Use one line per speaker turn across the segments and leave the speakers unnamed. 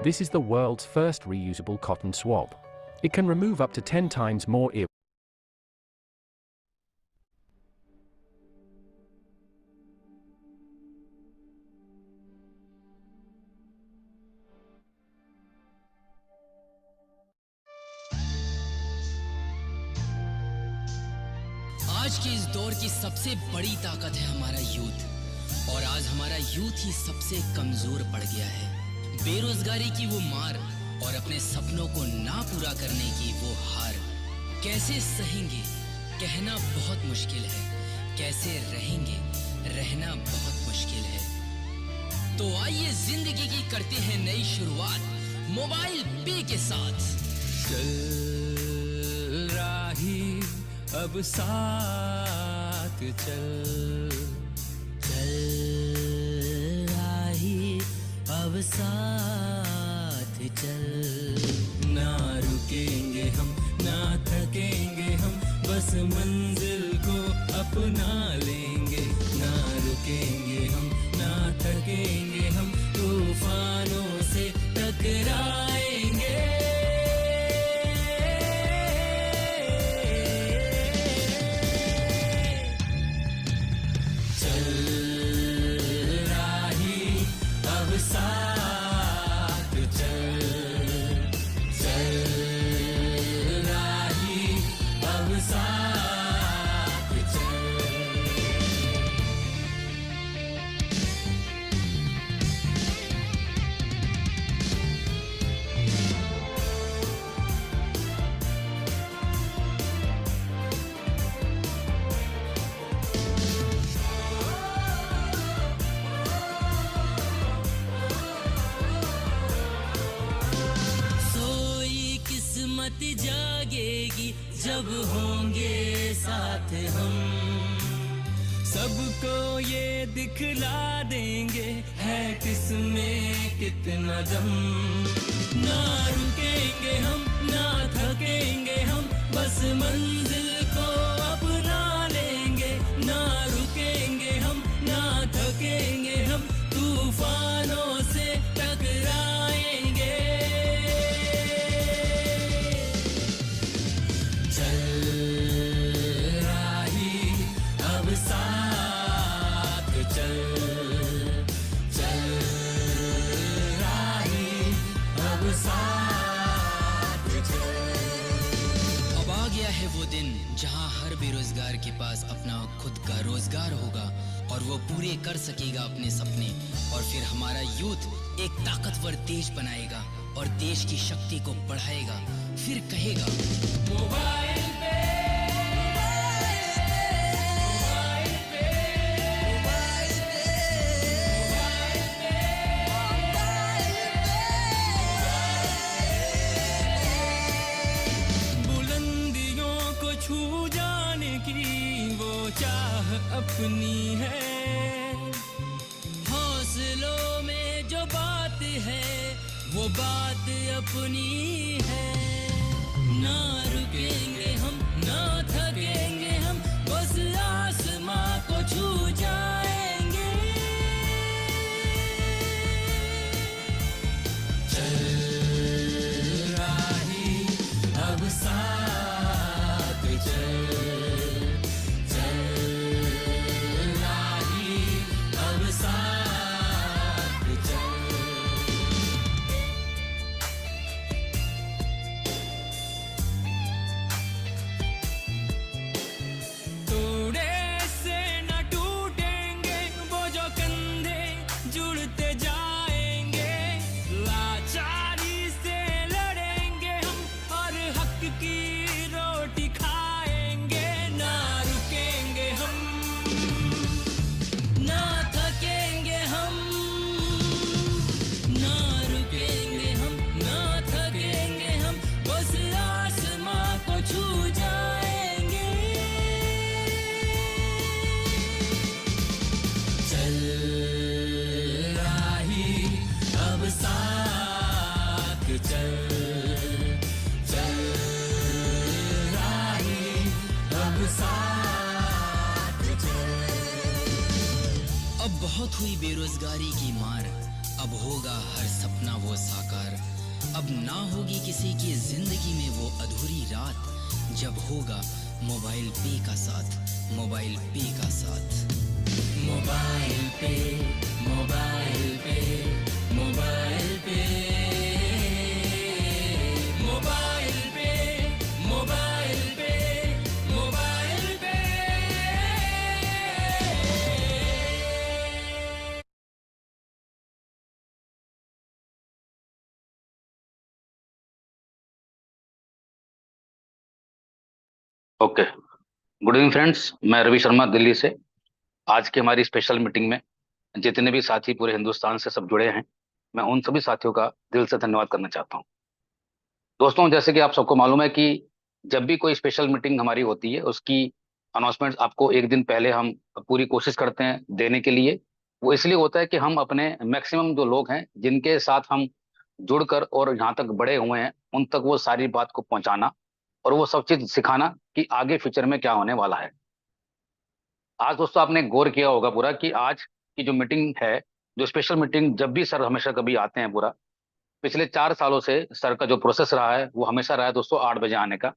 This is the world's first reusable cotton swab. It can remove up to 10 times more ear.
आज के इस दौर की सबसे बड़ी ताकत है हमारा यूथ, और आज हमारा यूथ ही सबसे कमजोर पड़ गया है। बेरोजगारी की वो मार और अपने सपनों को ना पूरा करने की वो हार। कैसे सहेंगे कहना बहुत मुश्किल है, कैसे रहेंगे रहना बहुत मुश्किल है। तो आइए जिंदगी की करते हैं नई शुरुआत मोबाइल पे के साथ।
चल राही अब साथ चल,
चल राही अब साथ चल।
ना रुकेंगे हम ना थकेंगे हम, बस मंजिल को अपना लेंगे। ना रुकेंगे हम ना थकेंगे हम, तूफानों से टकराएंगे।
जागेगी जब होंगे साथ हम,
सबको ये दिखला देंगे है किसमें कितना दम। ना रुकेंगे हम ना थकेंगे हम, बस मंजिल को अपना लेंगे। ना रुकेंगे हम ना थकेंगे हम, तूफानों से टकराएंगे।
जहां हर बेरोजगार के पास अपना खुद का रोजगार होगा और वो पूरे कर सकेगा अपने सपने, और फिर हमारा यूथ एक ताकतवर देश बनाएगा और देश की शक्ति को बढ़ाएगा। फिर कहेगा
मोबाइल पे छू जाने की वो चाह अपनी है।
हौसलों में जो बात है वो बात अपनी है।
ना रुकेंगे हम ना थकेंगे हम, बस आसमां को छू जाएंगे। चल राही अब
बहुत हुई बेरोजगारी की मार, अब होगा हर सपना वो साकार। अब ना होगी किसी की जिंदगी में वो अधूरी रात, जब होगा मोबाइल पे का साथ, मोबाइल पे का साथ।
मोबाइल पे मोबाइल पे मोबाइल पे मोबाइल पे मोबाइल पे मोबाइल पे।
Okay, good evening friends. मैं रवि शर्मा दिल्ली से। आज की हमारी स्पेशल मीटिंग में जितने भी साथी पूरे हिंदुस्तान से सब जुड़े हैं, मैं उन सभी साथियों का दिल से धन्यवाद करना चाहता हूं। दोस्तों, जैसे कि आप सबको मालूम है कि जब भी कोई स्पेशल मीटिंग हमारी होती है, उसकी अनाउंसमेंट आपको एक दिन पहले हम पूरी कोशिश करते हैं देने के लिए। वो इसलिए होता है कि हम अपने मैक्सिमम जो लोग हैं जिनके साथ हम जुड़कर और यहाँ तक बड़े हुए हैं, उन तक वो सारी बात को पहुंचाना और वो सब चीज सिखाना कि आगे फ्यूचर में क्या होने वाला है। आज दोस्तों आपने गौर किया होगा पूरा कि आज की जो मीटिंग है, जो स्पेशल मीटिंग जब भी सर हमेशा कभी आते हैं पूरा, पिछले 4 सालों से सर का जो प्रोसेस रहा है वो हमेशा रहा है दोस्तों 8 बजे आने का।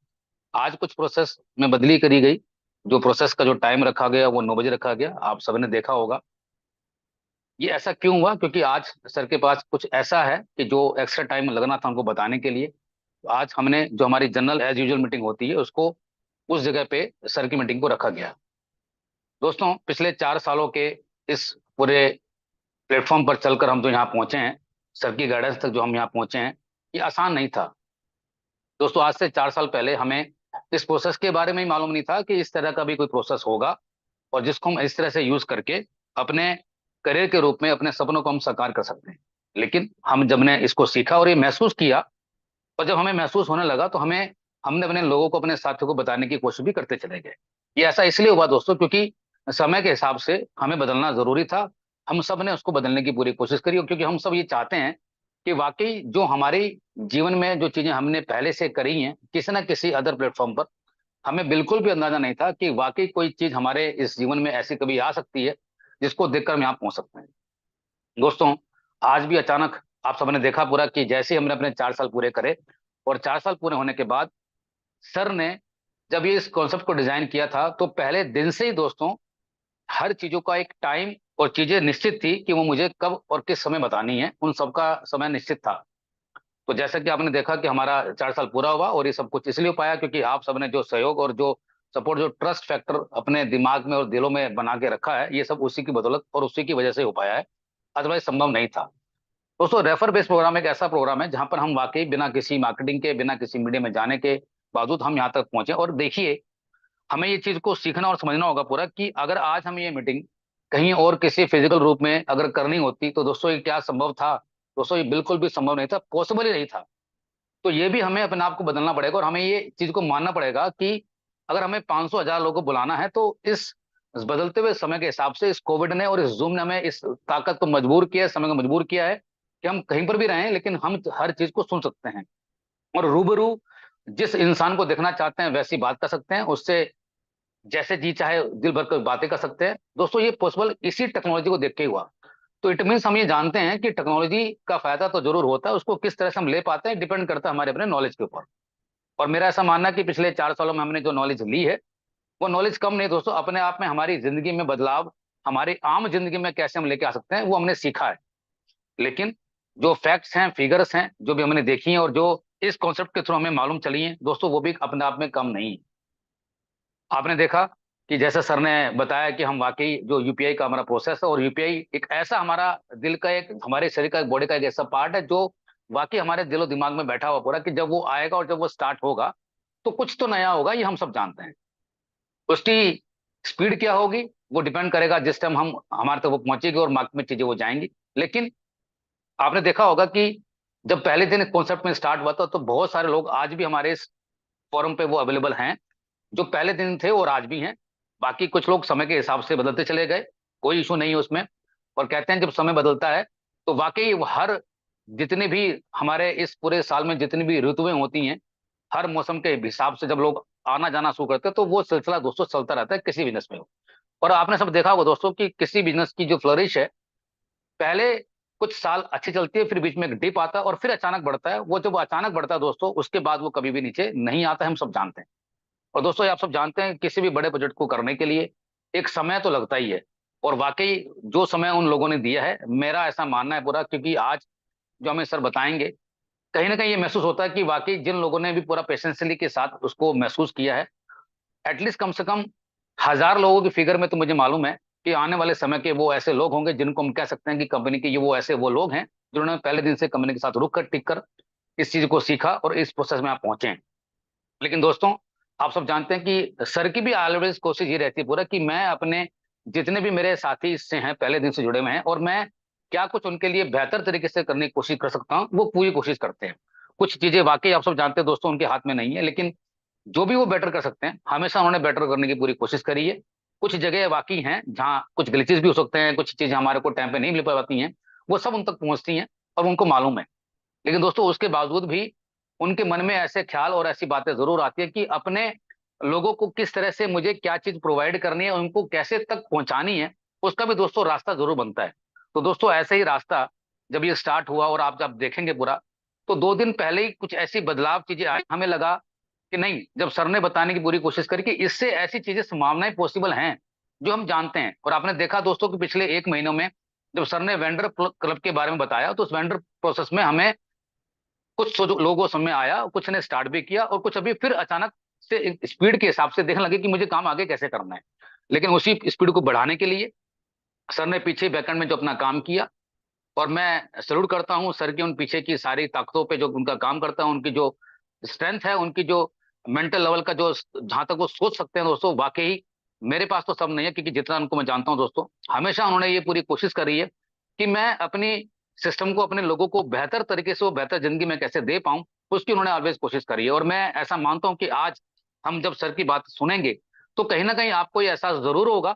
आज कुछ प्रोसेस में बदली करी गई। जो प्रोसेस का जो टाइम रखा गया वो 9 बजे रखा गया, आप सबने देखा होगा। ये ऐसा क्यों हुआ? क्योंकि आज सर के पास कुछ ऐसा है कि जो एक्स्ट्रा टाइम लगना था उनको बताने के लिए। आज हमने जो हमारी जनरल एज यूजुअल मीटिंग होती है उसको उस जगह पे सर की मीटिंग को रखा गया। दोस्तों, पिछले 4 सालों के इस पूरे प्लेटफॉर्म पर चलकर हम जो यहाँ पहुंचे हैं, सर की गाइडेंस तक जो हम यहाँ पहुंचे हैं, ये आसान नहीं था। दोस्तों, आज से 4 साल पहले हमें इस प्रोसेस के बारे में ही मालूम नहीं था कि इस तरह का भी कोई प्रोसेस होगा और जिसको हम इस तरह से यूज करके अपने करियर के रूप में अपने सपनों को हम साकार कर सकते हैं। लेकिन हम जब ने इसको सीखा और ये महसूस किया, और जब हमें महसूस होने लगा तो हमने अपने लोगों को, अपने साथियों को बताने की कोशिश भी करते चले गए। ये ऐसा इसलिए हुआ दोस्तों क्योंकि समय के हिसाब से हमें बदलना जरूरी था। हम सब ने उसको बदलने की पूरी कोशिश करी, और क्योंकि हम सब ये चाहते हैं कि वाकई जो हमारी जीवन में जो चीजें हमने पहले से करी हैं किसी ना किसी अदर प्लेटफॉर्म पर, हमें बिल्कुल भी अंदाजा नहीं था कि वाकई कोई चीज हमारे इस जीवन में ऐसी कभी आ सकती है जिसको देखकर हम यहाँ पहुंच सकते हैं। दोस्तों, आज भी अचानक आप सबने देखा पूरा कि जैसे ही हमने अपने 4 साल पूरे करे और 4 साल पूरे होने के बाद सर ने जब ये इस कॉन्सेप्ट को डिजाइन किया था, तो पहले दिन से ही दोस्तों हर चीजों का एक टाइम और चीजें निश्चित थी कि वो मुझे कब और किस समय बतानी है, उन सबका समय निश्चित था। तो जैसा कि आपने देखा कि हमारा 4 साल पूरा हुआ, और ये सब कुछ इसलिए हो पाया क्योंकि आप सबने जो सहयोग और जो सपोर्ट, जो ट्रस्ट फैक्टर अपने दिमाग में और दिलों में बना के रखा है, ये सब उसी की बदौलत और उसी की वजह से हो पाया है। अदरवाइज संभव नहीं था। दोस्तों, रेफर बेस्ड प्रोग्राम एक ऐसा प्रोग्राम है जहां पर हम वाकई बिना किसी मार्केटिंग के, बिना किसी मीडिया में जाने के बावजूद हम यहाँ तक पहुंचे। और देखिए, हमें ये चीज को सीखना और समझना होगा पूरा कि अगर आज हम ये मीटिंग कहीं और किसी फिजिकल रूप में अगर करनी होती तो दोस्तों ये क्या संभव था? दोस्तों, ये बिल्कुल भी संभव नहीं था, पॉसिबल ही नहीं था। तो ये भी हमें अपने आप को बदलना पड़ेगा और हमें ये चीज को मानना पड़ेगा कि अगर हमें 500 1000 लोगों को बुलाना है तो इस बदलते हुए समय के हिसाब से इस कोविड ने और इस जूम ने हमें इस ताकत को मजबूर किया है, समय को मजबूर किया है कि हम कहीं पर भी रहें लेकिन हम हर चीज को सुन सकते हैं और रूबरू जिस इंसान को देखना चाहते हैं वैसी बात कर सकते हैं, उससे जैसे जी चाहे दिल भर कर बातें कर सकते हैं। दोस्तों, ये पॉसिबल इसी टेक्नोलॉजी को देख के ही हुआ। तो इट मीन्स हम ये जानते हैं कि टेक्नोलॉजी का फायदा तो जरूर होता है, उसको किस तरह से हम ले पाते हैं डिपेंड करता है हमारे अपने नॉलेज के ऊपर। और मेरा ऐसा मानना है कि पिछले 4 सालों में हमने जो नॉलेज ली है वो नॉलेज कम नहीं दोस्तों, अपने आप में हमारी जिंदगी में बदलाव, हमारी आम जिंदगी में कैसे हम लेके आ सकते हैं वो हमने सीखा है। लेकिन जो फैक्ट्स हैं, फिगर्स हैं, जो भी हमने देखी हैं और जो इस कॉन्सेप्ट के थ्रू हमें मालूम चली है दोस्तों, वो भी अपने आप में कम नहीं है। आपने देखा कि जैसे सर ने बताया कि हम वाकई जो यूपीआई का हमारा प्रोसेस है, और यूपीआई एक ऐसा हमारा दिल का, एक हमारे शरीर का, एक बॉडी का एक ऐसा पार्ट है जो वाकई हमारे दिलो दिमाग में बैठा हुआ पूरा कि जब वो आएगा और जब वो स्टार्ट होगा तो कुछ तो नया होगा, ये हम सब जानते हैं। उसकी स्पीड क्या होगी वो डिपेंड करेगा जिस टाइम हम हमारे तक वो पहुंचेगी और मार्केट में चीजें वो जाएंगी। लेकिन आपने देखा होगा कि जब पहले दिन कॉन्सेप्ट में स्टार्ट हुआ था तो बहुत सारे लोग आज भी हमारे इस फोरम पे वो अवेलेबल हैं जो पहले दिन थे और आज भी हैं। बाकी कुछ लोग समय के हिसाब से बदलते चले गए, कोई इशू नहीं है उसमें। और कहते हैं जब समय बदलता है तो वाकई हर जितने भी हमारे इस पूरे साल में जितनी भी ऋतुएं होती हैं, हर मौसम के हिसाब से जब लोग आना जाना शुरू करते हैं तो वो सिलसिला दोस्तों चलता रहता है किसी बिजनेस में हो। और आपने सब देखा होगा दोस्तों कि किसी बिजनेस की जो फ्लरिश है, पहले कुछ साल अच्छी चलती है, फिर बीच में एक डिप आता है और फिर अचानक बढ़ता है। वो जब अचानक बढ़ता है दोस्तों, उसके बाद वो कभी भी नीचे नहीं आता है, हम सब जानते हैं। और दोस्तों ये आप सब जानते हैं, किसी भी बड़े प्रोजेक्ट को करने के लिए एक समय तो लगता ही है। और वाकई जो समय उन लोगों ने दिया है, मेरा ऐसा मानना है पूरा, क्योंकि आज जो हमें सर बताएंगे, कहीं ना कहीं ये महसूस होता है कि वाकई जिन लोगों ने भी पूरा पेशेंसली के साथ उसको महसूस किया है, एटलीस्ट कम से कम 1000 लोगों की फिगर में तो मुझे मालूम है कि आने वाले समय के वो ऐसे लोग होंगे जिनको हम कह सकते हैं कि कंपनी के ये वो ऐसे वो लोग हैं जिन्होंने पहले दिन से कंपनी के साथ रुक कर टिक कर इस चीज को सीखा और इस प्रोसेस में आप पहुंचे हैं। लेकिन दोस्तों आप सब जानते हैं कि सर की भी ऑलवेज कोशिश ये रहती है पूरा कि मैं अपने जितने भी मेरे साथी इससे हैं, पहले दिन से जुड़े हुए हैं, और मैं क्या कुछ उनके लिए बेहतर तरीके से करने की कोशिश कर सकता हूँ, वो पूरी कोशिश करते हैं। कुछ चीजें वाकई आप सब जानते हैं दोस्तों, उनके हाथ में नहीं है, लेकिन जो भी वो बेटर कर सकते हैं, हमेशा उन्होंने बेटर करने की पूरी कोशिश करी है। कुछ जगह वाकई हैं जहाँ कुछ ग्लिचेस भी हो सकते हैं, कुछ चीजें हमारे को टाइम पे नहीं मिल पाती हैं, वो सब उन तक पहुंचती हैं और उनको मालूम है। लेकिन दोस्तों उसके बावजूद भी उनके मन में ऐसे ख्याल और ऐसी बातें जरूर आती है कि अपने लोगों को किस तरह से मुझे क्या चीज प्रोवाइड करनी है, उनको कैसे तक पहुंचानी है, उसका भी दोस्तों रास्ता जरूर बनता है। तो दोस्तों ऐसे ही रास्ता जब ये स्टार्ट हुआ और आप जब देखेंगे पूरा, तो 2 दिन पहले ही कुछ ऐसी बदलाव चीजें आई, हमें लगा कि नहीं, जब सर ने बताने की पूरी कोशिश करी कि इससे ऐसी चीजें संभावनाएं पॉसिबल हैं जो हम जानते हैं। और आपने देखा दोस्तों कि पिछले 1 महीनों में जब सर ने वेंडर क्लब के बारे में बताया, तो उस वेंडर प्रोसेस में हमें कुछ लोगों समझ में आया, कुछ ने स्टार्ट भी किया और कुछ अभी फिर अचानक से स्पीड के हिसाब से देखने लगे कि मुझे काम आगे कैसे करना है। लेकिन उसी स्पीड को बढ़ाने के लिए सर ने पीछे बैकएंड में जो अपना काम किया, और मैं सल्यूट करता हूं सर की उन पीछे की सारी ताकतों पे जो उनका काम करता है, उनकी जो स्ट्रेंथ है, उनकी जो मेंटल लेवल का जो जहां तक वो सोच सकते हैं दोस्तों, वाकई मेरे पास तो सब नहीं है, क्योंकि जितना उनको मैं जानता हूं दोस्तों, हमेशा उन्होंने ये पूरी कोशिश करी है कि मैं अपनी सिस्टम को, अपने लोगों को बेहतर तरीके से वो बेहतर जिंदगी में कैसे दे पाऊं, उसकी उन्होंने ऑलवेज कोशिश करी है। और मैं ऐसा मानता हूं कि आज हम जब सर की बात सुनेंगे, तो कहीं ना कहीं आपको ये एहसास जरूर होगा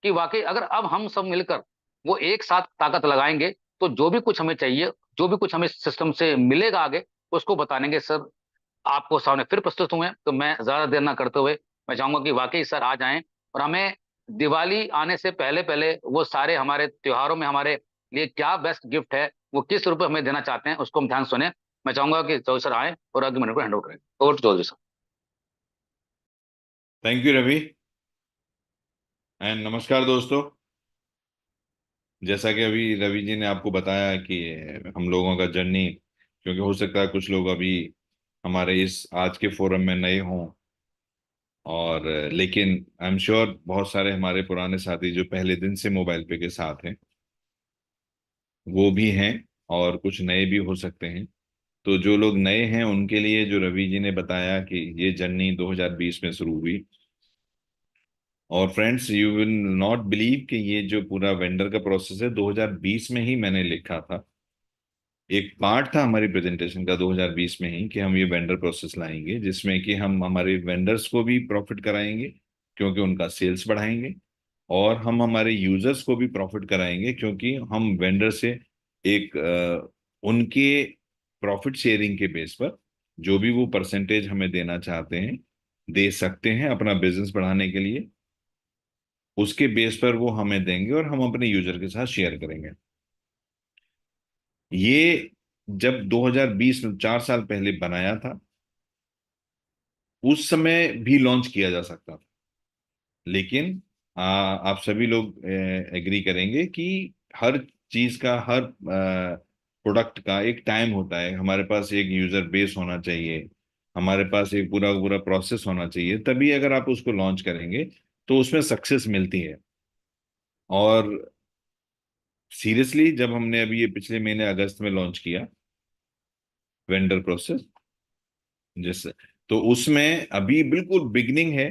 कि वाकई अगर अब हम सब मिलकर वो एक साथ ताकत लगाएंगे, तो जो भी कुछ हमें चाहिए, जो भी कुछ हमें सिस्टम से मिलेगा आगे, उसको बतानेंगे सर आपको सामने फिर प्रस्तुत हुए हैं। तो मैं ज्यादा देर ना करते हुए मैं चाहूंगा कि वाकई सर आ जाएं और हमें दिवाली आने से पहले पहले वो सारे हमारे त्योहारों में हमारे लिए क्या बेस्ट गिफ्ट है, वो किस रूप में हमें देना चाहते हैं, उसको हम ध्यान सुने। मैं चाहूंगा कि चौधरी सर आए और आगे मिनट को हैंड ओवर करें। Over to Chaudhary sir.
Thank you Ravi and नमस्कार दोस्तों। जैसा कि अभी रवि जी ने आपको बताया कि हम लोगों का जर्नी, क्योंकि हो सकता है कुछ लोग अभी हमारे इस आज के फोरम में नए हों, और लेकिन आई एम श्योर बहुत सारे हमारे पुराने साथी जो पहले दिन से मोबाइल पे के साथ हैं वो भी हैं, और कुछ नए भी हो सकते हैं। तो जो लोग नए हैं उनके लिए जो रवि जी ने बताया कि ये जर्नी 2020 में शुरू हुई, और friends you will not believe कि ये जो पूरा वेंडर का प्रोसेस है 2020 में ही मैंने लिखा था। एक पार्ट था हमारी प्रेजेंटेशन का 2020 में ही कि हम ये वेंडर प्रोसेस लाएंगे, जिसमें कि हम हमारे वेंडर्स को भी प्रॉफिट कराएंगे क्योंकि उनका सेल्स बढ़ाएंगे, और हम हमारे यूजर्स को भी प्रॉफिट कराएंगे क्योंकि हम वेंडर से एक उनके प्रॉफिट शेयरिंग के बेस पर जो भी वो परसेंटेज हमें देना चाहते हैं दे सकते हैं अपना बिजनेस बढ़ाने के लिए, उसके बेस पर वो हमें देंगे और हम अपने यूजर के साथ शेयर करेंगे। ये जब 2020 में 4 साल पहले बनाया था, उस समय भी लॉन्च किया जा सकता था, लेकिन आप सभी लोग एग्री करेंगे कि हर चीज का, हर प्रोडक्ट का एक टाइम होता है। हमारे पास एक यूजर बेस होना चाहिए, हमारे पास एक पूरा पूरा प्रोसेस होना चाहिए, तभी अगर आप उसको लॉन्च करेंगे तो उसमें सक्सेस मिलती है। और सीरियसली जब हमने अभी ये पिछले महीने अगस्त में लॉन्च किया वेंडर प्रोसेस, जैसे, तो उसमें अभी बिल्कुल बिगनिंग है,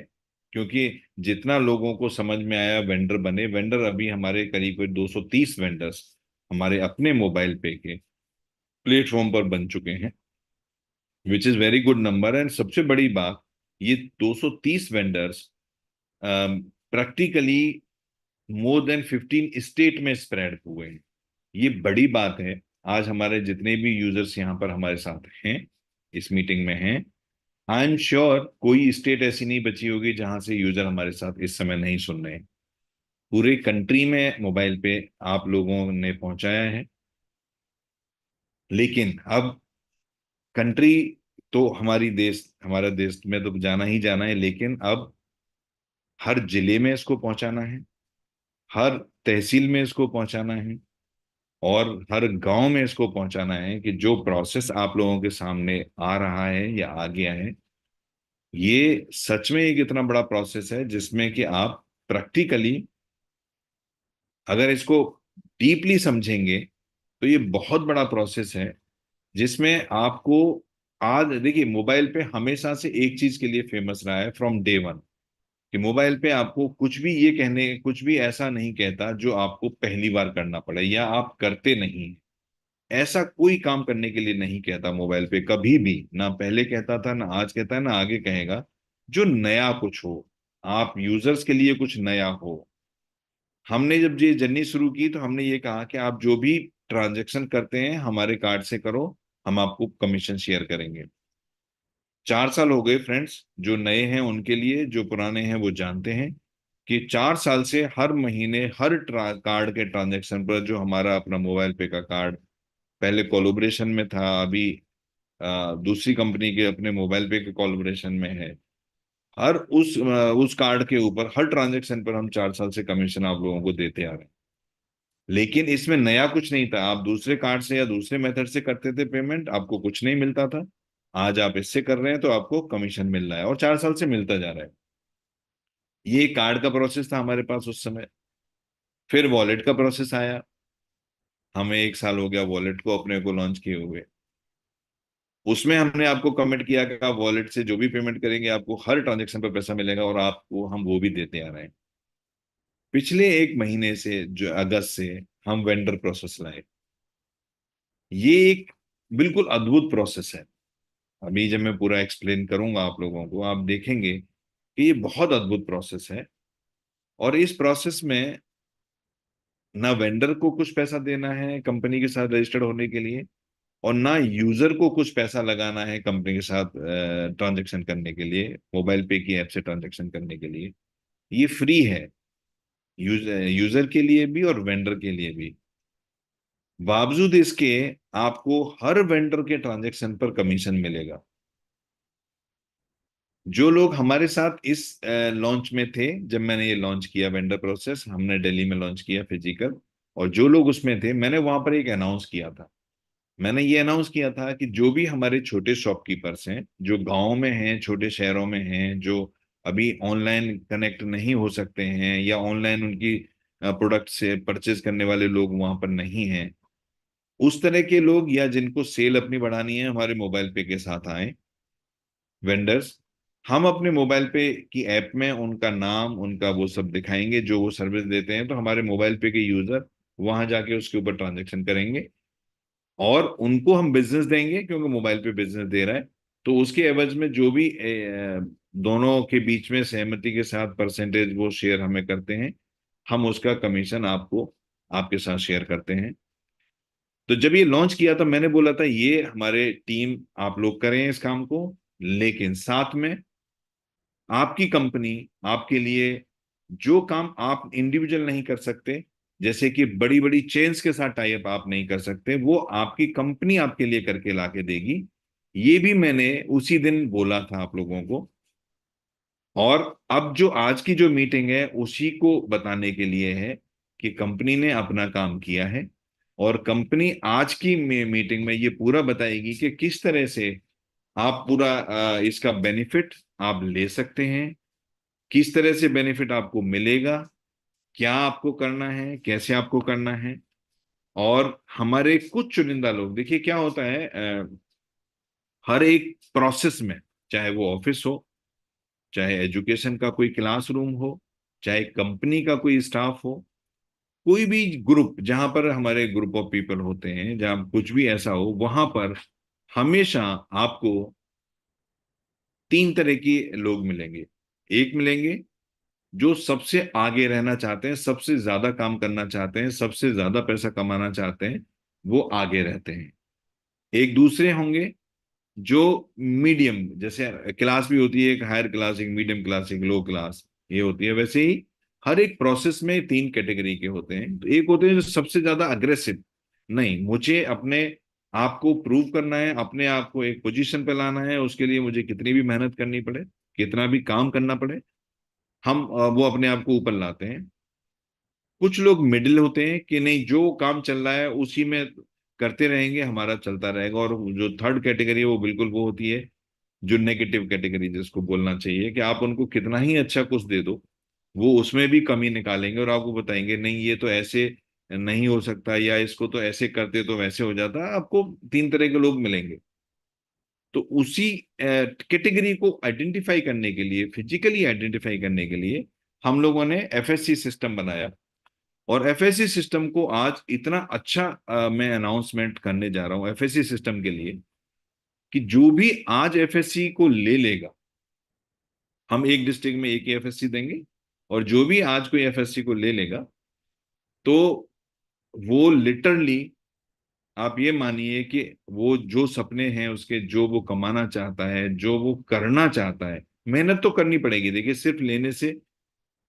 क्योंकि जितना लोगों को समझ में आया वेंडर बने। वेंडर अभी हमारे करीब 230 वेंडर्स हमारे अपने मोबाइल पे के प्लेटफॉर्म पर बन चुके हैं, which is very good number. And सबसे बड़ी बात, ये 230 वेंडर्स प्रैक्टिकली मोर देन 15 स्टेट में स्प्रेड हुए हैं। ये बड़ी बात है। आज हमारे जितने भी यूजर्स यहाँ पर हमारे साथ हैं, इस मीटिंग में हैं, आई एम श्योर कोई स्टेट ऐसी नहीं बची होगी जहां से यूजर हमारे साथ इस समय नहीं सुन रहे हैं। पूरे कंट्री में मोबाइल पे आप लोगों ने पहुंचाया है, लेकिन अब कंट्री तो हमारा देश में तो जाना ही जाना है, लेकिन अब हर जिले में इसको पहुंचाना है, हर तहसील में इसको पहुंचाना है, और हर गांव में इसको पहुंचाना है कि जो प्रोसेस आप लोगों के सामने आ रहा है या आ गया है, ये सच में एक इतना बड़ा प्रोसेस है जिसमें कि आप प्रैक्टिकली अगर इसको डीपली समझेंगे तो ये बहुत बड़ा प्रोसेस है, जिसमें आपको आज देखिए मोबाइल पे हमेशा से एक चीज के लिए फेमस रहा है फ्रॉम डे वन, कि मोबाइल पे आपको कुछ भी ऐसा नहीं कहता जो आपको पहली बार करना पड़े या आप करते नहीं। ऐसा कोई काम करने के लिए नहीं कहता मोबाइल पे कभी भी, ना पहले कहता था, ना आज कहता है, ना आगे कहेगा, जो नया कुछ हो, आप यूजर्स के लिए कुछ नया हो। हमने जब ये जर्नी शुरू की तो हमने ये कहा कि आप जो भी ट्रांजैक्शन करते हैं हमारे कार्ड से करो, हम आपको कमीशन शेयर करेंगे। 4 साल हो गए फ्रेंड्स, जो नए हैं उनके लिए, जो पुराने हैं वो जानते हैं कि 4 साल से हर महीने हर कार्ड के ट्रांजैक्शन पर, जो हमारा अपना मोबाइल पे का कार्ड पहले कोलैबोरेशन में था, अभी दूसरी कंपनी के अपने मोबाइल पे के कोलैबोरेशन में है, हर उस कार्ड के ऊपर हर ट्रांजैक्शन पर हम 4 साल से कमीशन आप लोगों को देते आ रहे हैं। लेकिन इसमें नया कुछ नहीं था, आप दूसरे कार्ड से या दूसरे मेथड से करते थे पेमेंट, आपको कुछ नहीं मिलता था। आज आप इससे कर रहे हैं तो आपको कमीशन मिल रहा है, और 4 साल से मिलता जा रहा है। ये कार्ड का प्रोसेस था हमारे पास उस समय। फिर वॉलेट का प्रोसेस आया, हमें 1 साल हो गया वॉलेट को अपने को लॉन्च किए हुए। उसमें हमने आपको कमिट किया कि आप वॉलेट से जो भी पेमेंट करेंगे आपको हर ट्रांजेक्शन पर पैसा मिलेगा, और आपको हम वो भी देते आ रहे हैं। पिछले 1 महीने से, जो अगस्त से, हम वेंडर प्रोसेस लाए। ये एक बिल्कुल अद्भुत प्रोसेस है। अभी जब मैं पूरा एक्सप्लेन करूंगा आप लोगों को, आप देखेंगे कि ये बहुत अद्भुत प्रोसेस है। और इस प्रोसेस में ना वेंडर को कुछ पैसा देना है कंपनी के साथ रजिस्टर्ड होने के लिए, और ना यूजर को कुछ पैसा लगाना है कंपनी के साथ ट्रांजैक्शन करने के लिए, मोबाइल पे की ऐप से ट्रांजैक्शन करने के लिए। ये फ्री है, यूजर के लिए भी और वेंडर के लिए भी। बावजूद इसके आपको हर वेंडर के ट्रांजैक्शन पर कमीशन मिलेगा। जो लोग हमारे साथ इस लॉन्च में थे, जब मैंने ये लॉन्च किया वेंडर प्रोसेस, हमने दिल्ली में लॉन्च किया फिजिकल, और जो लोग उसमें थे, मैंने वहां पर एक अनाउंस किया था। मैंने ये अनाउंस किया था कि जो भी हमारे छोटे शॉपकीपर्स हैं, जो गांव में हैं, छोटे शहरों में हैं, जो अभी ऑनलाइन कनेक्ट नहीं हो सकते हैं, या ऑनलाइन उनकी प्रोडक्ट से परचेज करने वाले लोग वहां पर नहीं हैं, उस तरह के लोग या जिनको सेल अपनी बढ़ानी है, हमारे मोबाइल पे के साथ आए वेंडर्स। हम अपने मोबाइल पे की ऐप में उनका नाम, उनका वो सब दिखाएंगे जो वो सर्विस देते हैं, तो हमारे मोबाइल पे के यूजर वहां जाके उसके ऊपर ट्रांजेक्शन करेंगे, और उनको हम बिजनेस देंगे क्योंकि मोबाइल पे बिजनेस दे रहा है। तो उसके एवज में जो भी दोनों के बीच में सहमति के साथ परसेंटेज वो शेयर हमें करते हैं, हम उसका कमीशन आपको आपके साथ शेयर करते हैं। तो जब ये लॉन्च किया था, मैंने बोला था ये हमारे टीम आप लोग करें इस काम को, लेकिन साथ में आपकी कंपनी आपके लिए जो काम आप इंडिविजुअल नहीं कर सकते, जैसे कि बड़ी बड़ी चेन्स के साथ टाई अप आप नहीं कर सकते, वो आपकी कंपनी आपके लिए करके लाके देगी। ये भी मैंने उसी दिन बोला था आप लोगों को। और अब जो आज की जो मीटिंग है उसी को बताने के लिए है कि कंपनी ने अपना काम किया है, और कंपनी आज की मीटिंग में ये पूरा बताएगी कि किस तरह से आप पूरा इसका बेनिफिट आप ले सकते हैं, किस तरह से बेनिफिट आपको मिलेगा, क्या आपको करना है, कैसे आपको करना है। और हमारे कुछ चुनिंदा लोग, देखिए क्या होता है, हर एक प्रोसेस में, चाहे वो ऑफिस हो, चाहे एजुकेशन का कोई क्लासरूम हो, चाहे कंपनी का कोई स्टाफ हो, कोई भी ग्रुप, जहां पर हमारे ग्रुप ऑफ पीपल होते हैं, जहां कुछ भी ऐसा हो, वहां पर हमेशा आपको 3 तरह के लोग मिलेंगे। एक मिलेंगे जो सबसे आगे रहना चाहते हैं, सबसे ज्यादा काम करना चाहते हैं, सबसे ज्यादा पैसा कमाना चाहते हैं, वो आगे रहते हैं। एक दूसरे होंगे जो मीडियम, जैसे क्लास भी होती है, एक हायर क्लास, एक मीडियम क्लास, एक लो क्लास, ये होती है, वैसे ही हर एक प्रोसेस में 3 कैटेगरी के होते हैं। तो एक होते हैं जो सबसे ज्यादा अग्रेसिव, नहीं मुझे अपने आपको प्रूव करना है, अपने आप को एक पोजीशन पे लाना है, उसके लिए मुझे कितनी भी मेहनत करनी पड़े, कितना भी काम करना पड़े, हम वो अपने आप को ऊपर लाते हैं। कुछ लोग मिडिल होते हैं कि नहीं, जो काम चल रहा है उसी में करते रहेंगे, हमारा चलता रहेगा। और जो थर्ड कैटेगरी है वो बिल्कुल वो होती है जो नेगेटिव कैटेगरी जिसको बोलना चाहिए, कि आप उनको कितना ही अच्छा कुछ दे दो, वो उसमें भी कमी निकालेंगे और आपको बताएंगे नहीं ये तो ऐसे नहीं हो सकता, या इसको तो ऐसे करते तो वैसे हो जाता। आपको तीन तरह के लोग मिलेंगे। तो उसी कैटेगरी को आइडेंटिफाई करने के लिए, फिजिकली आइडेंटिफाई करने के लिए हम लोगों ने एफएससी सिस्टम बनाया। और एफएससी सिस्टम को आज इतना अच्छा मैं अनाउंसमेंट करने जा रहा हूं एफएससी सिस्टम के लिए, कि जो भी आज एफएससी को ले लेगा, हम एक डिस्ट्रिक्ट में एक ही एफएससी देंगे, और जो भी आज कोई एफएससी को ले लेगा तो वो लिटरली, आप ये मानिए कि वो जो सपने हैं उसके, जो वो कमाना चाहता है, जो वो करना चाहता है, मेहनत तो करनी पड़ेगी। देखिए, सिर्फ लेने से,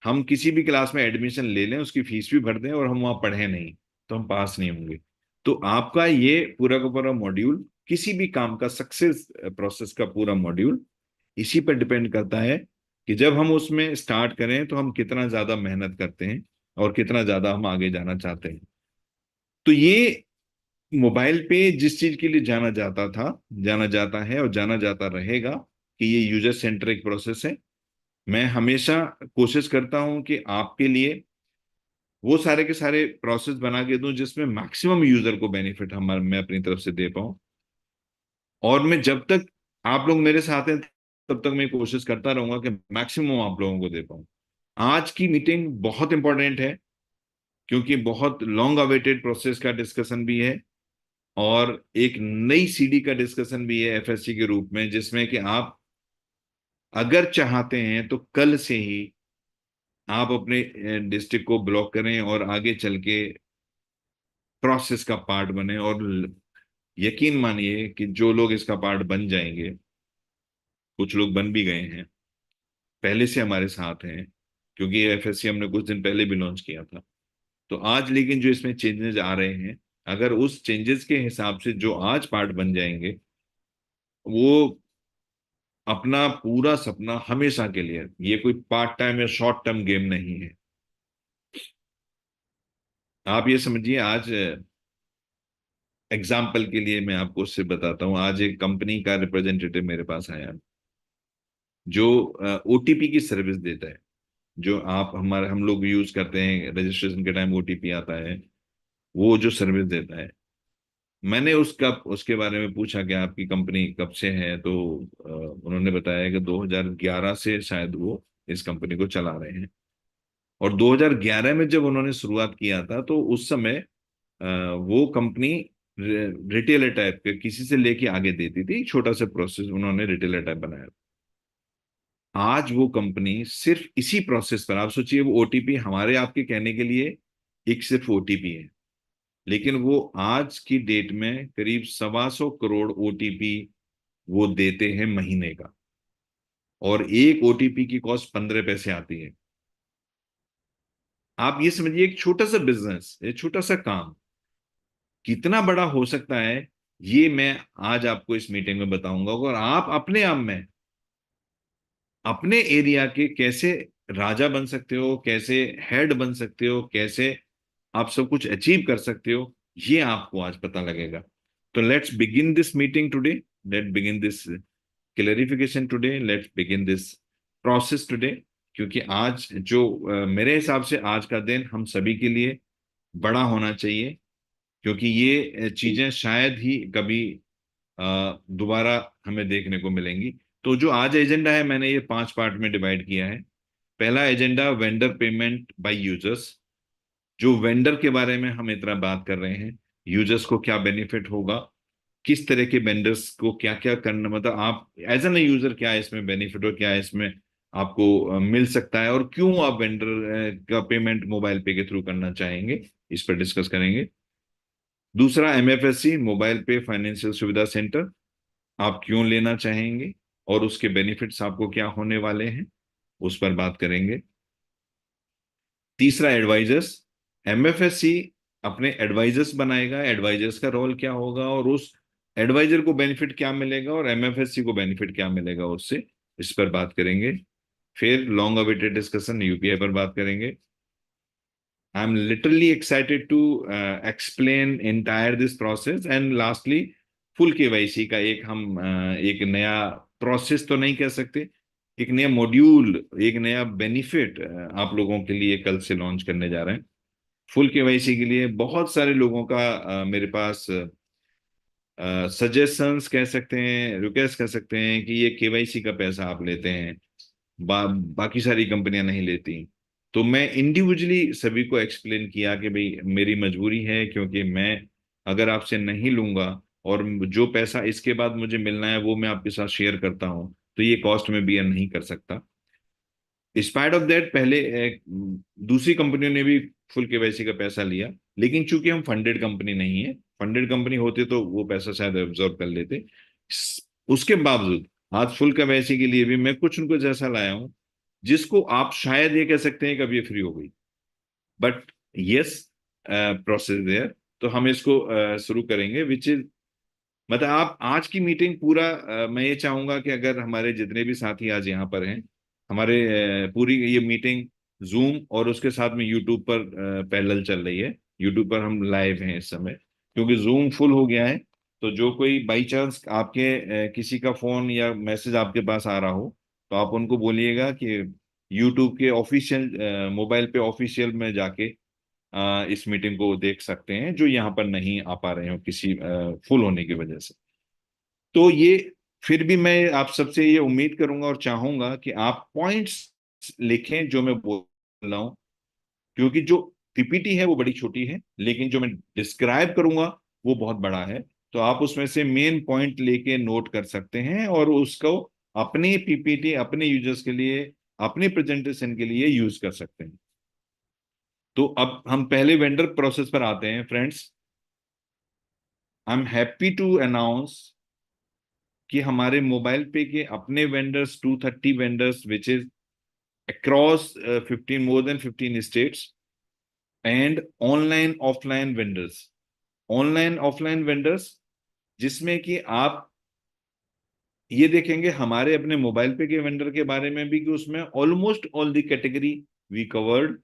हम किसी भी क्लास में एडमिशन ले लें, उसकी फीस भी भर दें और हम वहां पढ़े नहीं, तो हम पास नहीं होंगे। तो आपका ये पूरा का पूरा मॉड्यूल, किसी भी काम का सक्सेस प्रोसेस का पूरा मॉड्यूल इसी पर डिपेंड करता है कि जब हम उसमें स्टार्ट करें तो हम कितना ज्यादा मेहनत करते हैं और कितना ज्यादा हम आगे जाना चाहते हैं। तो ये मोबाइल पे जिस चीज के लिए जाना जाता था, जाना जाता है और जाना जाता रहेगा, कि ये यूजर सेंट्रिक प्रोसेस है। मैं हमेशा कोशिश करता हूं कि आपके लिए वो सारे के सारे प्रोसेस बना के दूं जिसमें मैक्सिमम यूजर को बेनिफिट मैं अपनी तरफ से दे पाऊं। और मैं जब तक आप लोग मेरे साथ हैं तब तक मैं कोशिश करता रहूंगा कि मैक्सिमम आप लोगों को दे पाऊं। आज की मीटिंग बहुत इंपॉर्टेंट है, क्योंकि बहुत लॉन्ग अवेटेड प्रोसेस का डिस्कशन भी है, और एक नई सीडी का डिस्कशन भी है एफएससी के रूप में, जिसमें कि आप अगर चाहते हैं तो कल से ही आप अपने डिस्ट्रिक्ट को ब्लॉक करें और आगे चल के प्रोसेस का पार्ट बने। और यकीन मानिए कि जो लोग इसका पार्ट बन जाएंगे, कुछ लोग बन भी गए हैं, पहले से हमारे साथ हैं, क्योंकि ये एफएससी हमने कुछ दिन पहले भी लॉन्च किया था। तो आज लेकिन जो इसमें चेंजेस आ रहे हैं, अगर उस चेंजेस के हिसाब से जो आज पार्ट बन जाएंगे, वो अपना पूरा सपना हमेशा के लिए, ये कोई पार्ट टाइम या शॉर्ट टर्म गेम नहीं है। आप ये समझिए, आज एग्जाम्पल के लिए मैं आपको उससे बताता हूँ। आज एक कंपनी का रिप्रेजेंटेटिव मेरे पास आया, जो ओटीपी की सर्विस देता है, जो आप हमारे हम लोग यूज करते हैं, रजिस्ट्रेशन के टाइम ओटीपी आता है, वो जो सर्विस देता है। मैंने उसके बारे में पूछा कि आपकी कंपनी कब से है, तो उन्होंने बताया कि 2011 से शायद वो इस कंपनी को चला रहे हैं। और 2011 में जब उन्होंने शुरुआत किया था, तो उस समय वो कंपनी रिटेलर टाइप के किसी से लेके आगे देती थी, छोटा सा प्रोसेस उन्होंने रिटेलर टाइप बनाया। आज वो कंपनी सिर्फ इसी प्रोसेस पर, आप सोचिए, वो ओटीपी हमारे आपके कहने के लिए एक सिर्फ ओटीपी है, लेकिन वो आज की डेट में करीब 125 करोड़ ओटीपी वो देते हैं महीने का, और एक ओटीपी की कॉस्ट 15 पैसे आती है। आप ये समझिए, एक छोटा सा बिजनेस, एक छोटा सा काम कितना बड़ा हो सकता है, ये मैं आज आपको इस मीटिंग में बताऊंगा। और आप अपने आप में अपने एरिया के कैसे राजा बन सकते हो, कैसे हेड बन सकते हो, कैसे आप सब कुछ अचीव कर सकते हो, ये आपको आज पता लगेगा। तो let's begin this meeting today, let begin this clarification today, let's begin this process today. क्योंकि आज जो मेरे हिसाब से आज का दिन हम सभी के लिए बड़ा होना चाहिए, क्योंकि ये चीजें शायद ही कभी दोबारा हमें देखने को मिलेंगी। तो जो आज एजेंडा है, मैंने ये 5 पार्ट में डिवाइड किया है। पहला agenda, vendor payment by users. जो वेंडर के बारे में हम इतना बात कर रहे हैं, यूजर्स को क्या बेनिफिट होगा, किस तरह के वेंडर्स को क्या क्या करना, मतलब आप एज एन यूजर क्या इसमें बेनिफिट और क्या इसमें आपको मिल सकता है, और क्यों आप वेंडर का पेमेंट मोबाइल पे के थ्रू करना चाहेंगे, इस पर डिस्कस करेंगे। दूसरा, एमएफएससी, मोबाइल पे फाइनेंशियल सुविधा सेंटर, आप क्यों लेना चाहेंगे और उसके बेनिफिट्स आपको क्या होने वाले हैं, उस पर बात करेंगे। तीसरा, एडवाइजर्स। एमएफएससी अपने एडवाइजर्स बनाएगा, एडवाइजर्स का रोल क्या होगा और उस एडवाइजर को बेनिफिट क्या मिलेगा और एमएफएससी को बेनिफिट क्या मिलेगा उससे, इस पर बात करेंगे। फिर लॉन्ग अवेटेड डिस्कशन यूपीआई पर बात करेंगे। I am literally excited to explain entire this process and lastly full KYC का एक हम एक नया प्रोसेस तो नहीं कह सकते, एक नया मॉड्यूल, एक नया बेनिफिट आप लोगों के लिए कल से लॉन्च करने जा रहे हैं। फुल केवाईसी के लिए बहुत सारे लोगों का मेरे पास सजेशंस कह सकते हैं, रिक्वेस्ट कर सकते हैं कि ये केवाईसी का पैसा आप लेते हैं, बाकी सारी कंपनियां नहीं लेती। तो मैं इंडिविजुअली सभी को एक्सप्लेन किया कि भाई मेरी मजबूरी है, क्योंकि मैं अगर आपसे नहीं लूंगा और जो पैसा इसके बाद मुझे मिलना है वो मैं आपके साथ शेयर करता हूं, तो ये कॉस्ट में बियर नहीं कर सकता। स्पाइट ऑफ दैट पहले दूसरी कंपनियों ने भी फुल केवाईसी का पैसा लिया, लेकिन चूंकि हम फंडेड कंपनी नहीं है, फंडेड कंपनी होते तो वो पैसा शायद एब्जॉर्ब कर लेते। उसके बावजूद आज फुल केवाईसी के लिए भी मैं कुछ उनको जैसा लाया हूं जिसको आप शायद ये कह सकते हैं कभी फ्री हो गई, बट यस प्रोसेस देयर। तो हम इसको शुरू करेंगे विच इज, मतलब आप आज की मीटिंग पूरा मैं ये चाहूंगा कि अगर हमारे जितने भी साथी आज यहाँ पर हैं, हमारे पूरी ये मीटिंग जूम और उसके साथ में यूट्यूब पर पैरेलल चल रही है। यूट्यूब पर हम लाइव हैं इस समय, क्योंकि जूम फुल हो गया है। तो जो कोई बाई चांस आपके किसी का फोन या मैसेज आपके पास आ रहा हो, तो आप उनको बोलिएगा कि यूट्यूब के ऑफिशियल मोबाइल पे ऑफिशियल में जाके इस मीटिंग को देख सकते हैं, जो यहाँ पर नहीं आ पा रहे हो किसी फुल होने की वजह से। तो ये फिर भी मैं आप सबसे ये उम्मीद करूंगा और चाहूंगा कि आप पॉइंट्स लिखें जो मैं बोल रहा हूं, क्योंकि जो पीपीटी है वो बड़ी छोटी है, लेकिन जो मैं डिस्क्राइब करूंगा वो बहुत बड़ा है। तो आप उसमें से मेन पॉइंट लेके नोट कर सकते हैं और उसको अपने पीपीटी, अपने यूजर्स के लिए, अपने प्रेजेंटेशन के लिए यूज कर सकते हैं। तो अब हम पहले वेंडर प्रोसेस पर आते हैं friends. I am happy to announce कि हमारे मोबाइल पे के अपने vendors 230 vendors which is across 15 more than 15 states and online offline vendors. Online offline vendors जिसमें कि आप ये देखेंगे हमारे अपने मोबाइल पे के वेंडर के बारे में भी कि उसमें almost all the category we covered.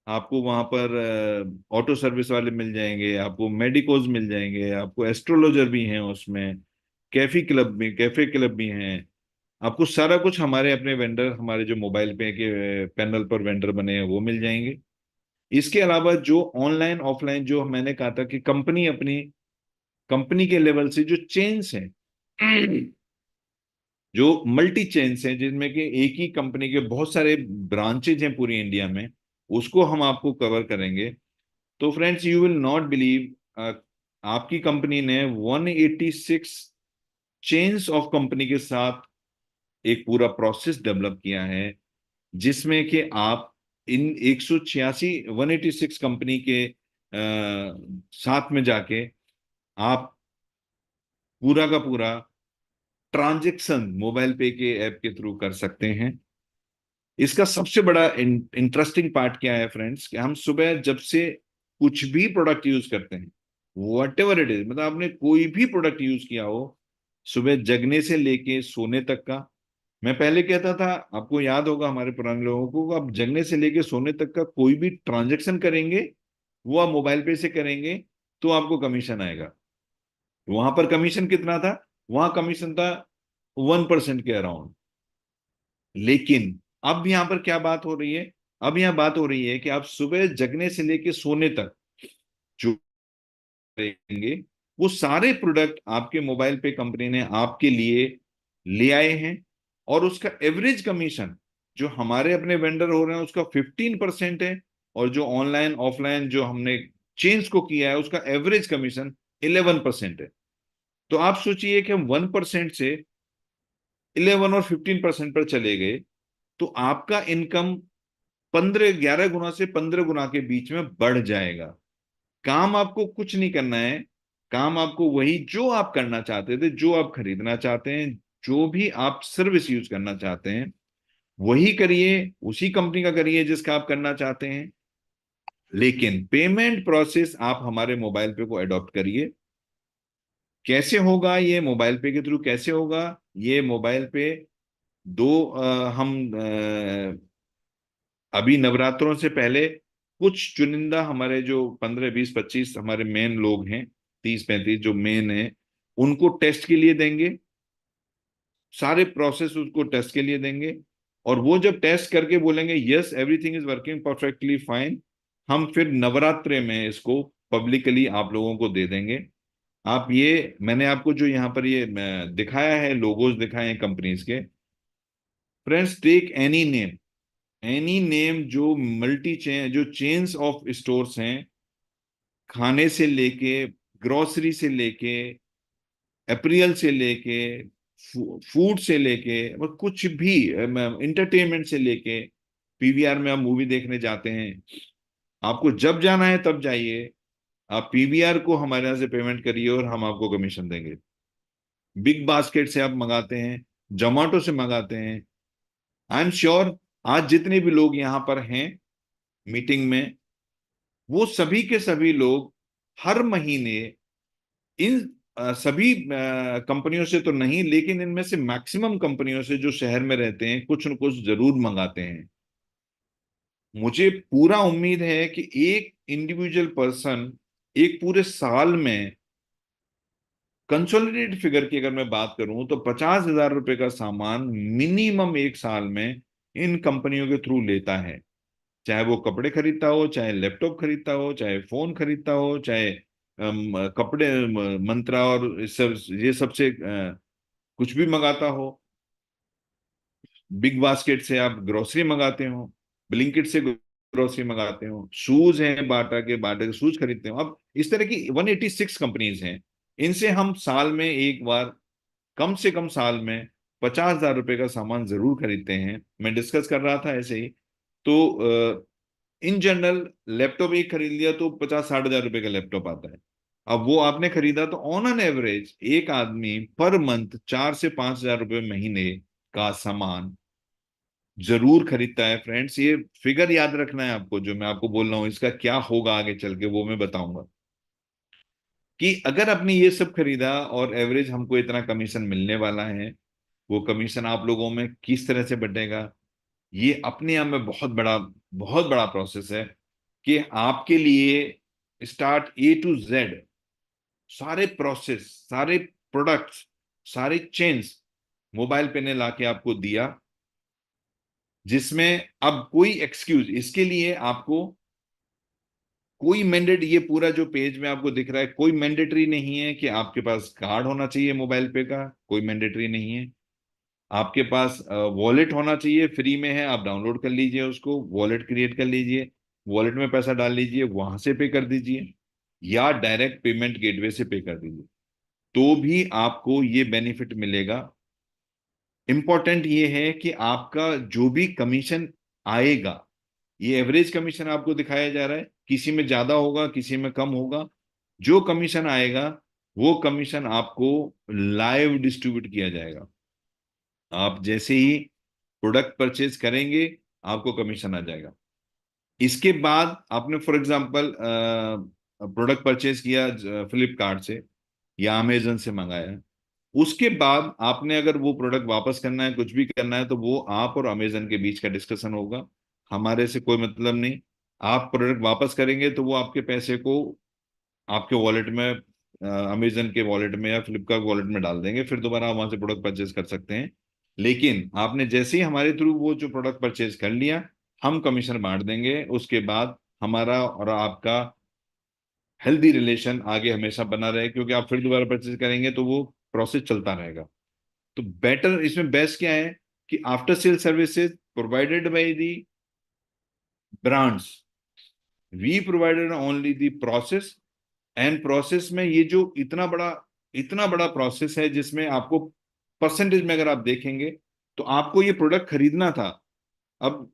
आपको वहां पर ऑटो सर्विस वाले मिल जाएंगे, आपको मेडिकोज मिल जाएंगे, आपको एस्ट्रोलॉजर भी हैं उसमें, कैफे क्लब भी हैं। आपको सारा कुछ हमारे अपने वेंडर, हमारे जो मोबाइल पे के पैनल पर वेंडर बने हैं वो मिल जाएंगे। इसके अलावा जो ऑनलाइन ऑफलाइन, जो मैंने कहा था कि कंपनी अपनी कंपनी के लेवल से जो चेन्स हैं, जो मल्टी चेन्स हैं, जिनमें कि एक ही कंपनी के बहुत सारे ब्रांचेज हैं पूरी इंडिया में, उसको हम आपको कवर करेंगे। तो friends you will not believe, आपकी कंपनी ने 186 चेन्स ऑफ कंपनी के साथ एक पूरा प्रोसेस डेवलप किया है, जिसमें कि आप इन 186 कंपनी के साथ में जाके आप पूरा का पूरा ट्रांजैक्शन मोबाइल पे के ऐप के थ्रू कर सकते हैं। इसका सबसे बड़ा इंटरेस्टिंग पार्ट क्या है फ्रेंड्स, कि हम सुबह जब से कुछ भी प्रोडक्ट यूज करते हैं, वट एवर इट इज, मतलब आपने कोई भी प्रोडक्ट यूज किया हो, सुबह जगने से लेके सोने तक का, मैं पहले कहता था, आपको याद होगा हमारे पुराने लोगों को, आप जगने से लेके सोने तक का कोई भी ट्रांजेक्शन करेंगे वो आप मोबाइल पे से करेंगे तो आपको कमीशन आएगा। वहां पर कमीशन कितना था? वहां कमीशन था 1% के अराउंड। लेकिन अब यहां पर क्या बात हो रही है? अब यहां बात हो रही है कि आप सुबह जगने से लेके सोने तक जो करेंगे वो सारे प्रोडक्ट आपके मोबाइल पे कंपनी ने आपके लिए ले आए हैं, और उसका एवरेज कमीशन जो हमारे अपने वेंडर हो रहे हैं उसका 15% है, और जो ऑनलाइन ऑफलाइन जो हमने चेंज को किया है उसका एवरेज कमीशन 11% है। तो आप सोचिए कि हम 1% से 11 और 15% पर चले गए, तो आपका इनकम 11 गुना से 15 गुना के बीच में बढ़ जाएगा। काम आपको कुछ नहीं करना है, काम आपको वही जो आप करना चाहते थे, जो आप खरीदना चाहते हैं, जो भी आप सर्विस यूज करना चाहते हैं वही करिए, उसी कंपनी का करिए जिसका आप करना चाहते हैं। लेकिन पेमेंट प्रोसेस आप हमारे मोबाइल पे को अडॉप्ट करिए। कैसे होगा ये, मोबाइल पे के थ्रू कैसे होगा ये? मोबाइल पे हम अभी नवरात्रों से पहले कुछ चुनिंदा हमारे जो 15 20 25 हमारे मेन लोग हैं, 30 35 जो मेन हैं, उनको टेस्ट के लिए देंगे। सारे प्रोसेस उसको टेस्ट के लिए देंगे, और वो जब टेस्ट करके बोलेंगे yes everything is working perfectly fine, हम फिर नवरात्रे में इसको पब्लिकली आप लोगों को दे देंगे। आप ये, मैंने आपको जो यहाँ पर ये दिखाया है, लोगोज दिखाए हैं कंपनीज के। फ्रेंड्स, टेक एनी नेम जो मल्टी चेन, जो चेन्स ऑफ स्टोर्स हैं, खाने से लेके, ग्रोसरी से लेके, एप्रियल से लेके, फूड से लेके, और कुछ भी इंटरटेनमेंट से लेके, पीवीआर में आप मूवी देखने जाते हैं, आपको जब जाना है तब जाइए, आप पीवीआर को हमारे यहाँ से पेमेंट करिए और हम आपको कमीशन देंगे। बिग बास्केट से आप मंगाते हैं, जोमेटो से मंगाते हैं, आई एम श्योर आज जितने भी लोग यहाँ पर हैं मीटिंग में, वो सभी के सभी लोग हर महीने इन सभी कंपनियों से तो नहीं, लेकिन इनमें से मैक्सिमम कंपनियों से जो शहर में रहते हैं कुछ न कुछ जरूर मंगाते हैं। मुझे पूरा उम्मीद है कि एक इंडिविजुअल पर्सन एक पूरे साल में, कंसोलिडेटेड फिगर की अगर मैं बात करूं तो 50,000 रुपए का सामान मिनिमम एक साल में इन कंपनियों के थ्रू लेता है। चाहे वो कपड़े खरीदता हो, चाहे लैपटॉप खरीदता हो, चाहे फोन खरीदता हो, चाहे कपड़े, मंत्रा और ये सबसे कुछ भी मंगाता हो, बिग बास्केट से आप ग्रोसरी मंगाते हो, ब्लिंकिट से ग्रोसरी मंगाते हो, शूज हैं बाटा के शूज खरीदते हो। अब इस तरह की 186 कंपनीज हैं, इनसे हम साल में एक बार, कम से कम साल में 50,000 रुपए का सामान जरूर खरीदते हैं। मैं डिस्कस कर रहा था ऐसे ही, तो इन जनरल लैपटॉप एक खरीद लिया तो 50 60 हजार रुपए का लैपटॉप आता है। अब वो आपने खरीदा तो ऑन एन एवरेज एक आदमी पर मंथ 4 से 5 हजार रुपए महीने का सामान जरूर खरीदता है। फ्रेंड्स, ये फिगर याद रखना है आपको, जो मैं आपको बोल रहा हूं इसका क्या होगा आगे चल के वो मैं बताऊंगा, कि अगर आपने ये सब खरीदा और एवरेज हमको इतना कमीशन मिलने वाला है, वो कमीशन आप लोगों में किस तरह से बटेगा, ये अपने आप में बहुत बड़ा प्रोसेस है। कि आपके लिए स्टार्ट A to Z सारे प्रोसेस, सारे प्रोडक्ट्स, सारे चेन्स मोबाइल पे ने लाके आपको दिया, जिसमें अब कोई एक्सक्यूज इसके लिए आपको कोई मैंडेट, ये पूरा जो पेज में आपको दिख रहा है, कोई मैंडेटरी नहीं है कि आपके पास कार्ड होना चाहिए मोबाइल पे का, कोई मैंडेटरी नहीं है। आपके पास वॉलेट होना चाहिए, फ्री में है, आप डाउनलोड कर लीजिए उसको, वॉलेट क्रिएट कर लीजिए, वॉलेट में पैसा डाल लीजिए, वहां से पे कर दीजिए, या डायरेक्ट पेमेंट गेटवे से पे कर दीजिए, तो भी आपको ये बेनिफिट मिलेगा। इंपॉर्टेंट ये है कि आपका जो भी कमीशन आएगा, ये एवरेज कमीशन आपको दिखाया जा रहा है, किसी में ज्यादा होगा, किसी में कम होगा। जो कमीशन आएगा वो कमीशन आपको लाइव डिस्ट्रीब्यूट किया जाएगा। आप जैसे ही प्रोडक्ट परचेज करेंगे आपको कमीशन आ जाएगा। इसके बाद आपने फॉर एग्जांपल प्रोडक्ट परचेज किया फ्लिपकार्ट से या अमेजन से मंगाया, उसके बाद आपने अगर वो प्रोडक्ट वापस करना है, कुछ भी करना है, तो वो आप और अमेजन के बीच का डिस्कशन होगा, हमारे से कोई मतलब नहीं। आप प्रोडक्ट वापस करेंगे तो वो आपके पैसे को आपके वॉलेट में, अमेजन के वॉलेट में या फ्लिपकार्ट वॉलेट में डाल देंगे, फिर दोबारा आप वहां से प्रोडक्ट परचेज कर सकते हैं। लेकिन आपने जैसे ही हमारे थ्रू वो जो प्रोडक्ट परचेज कर लिया, हम कमीशन बांट देंगे। उसके बाद हमारा और आपका हेल्दी रिलेशन आगे हमेशा बना रहे, क्योंकि आप फिर दोबारा परचेज करेंगे तो वो प्रोसेस चलता रहेगा। तो बेटर, इसमें बेस्ट क्या है कि after sale services provided by the brands, we provided only the process. And process में ये जो इतना बड़ा प्रोसेस है, जिसमें आपको परसेंटेज में अगर आप देखेंगे तो आपको ये प्रोडक्ट खरीदना था। अब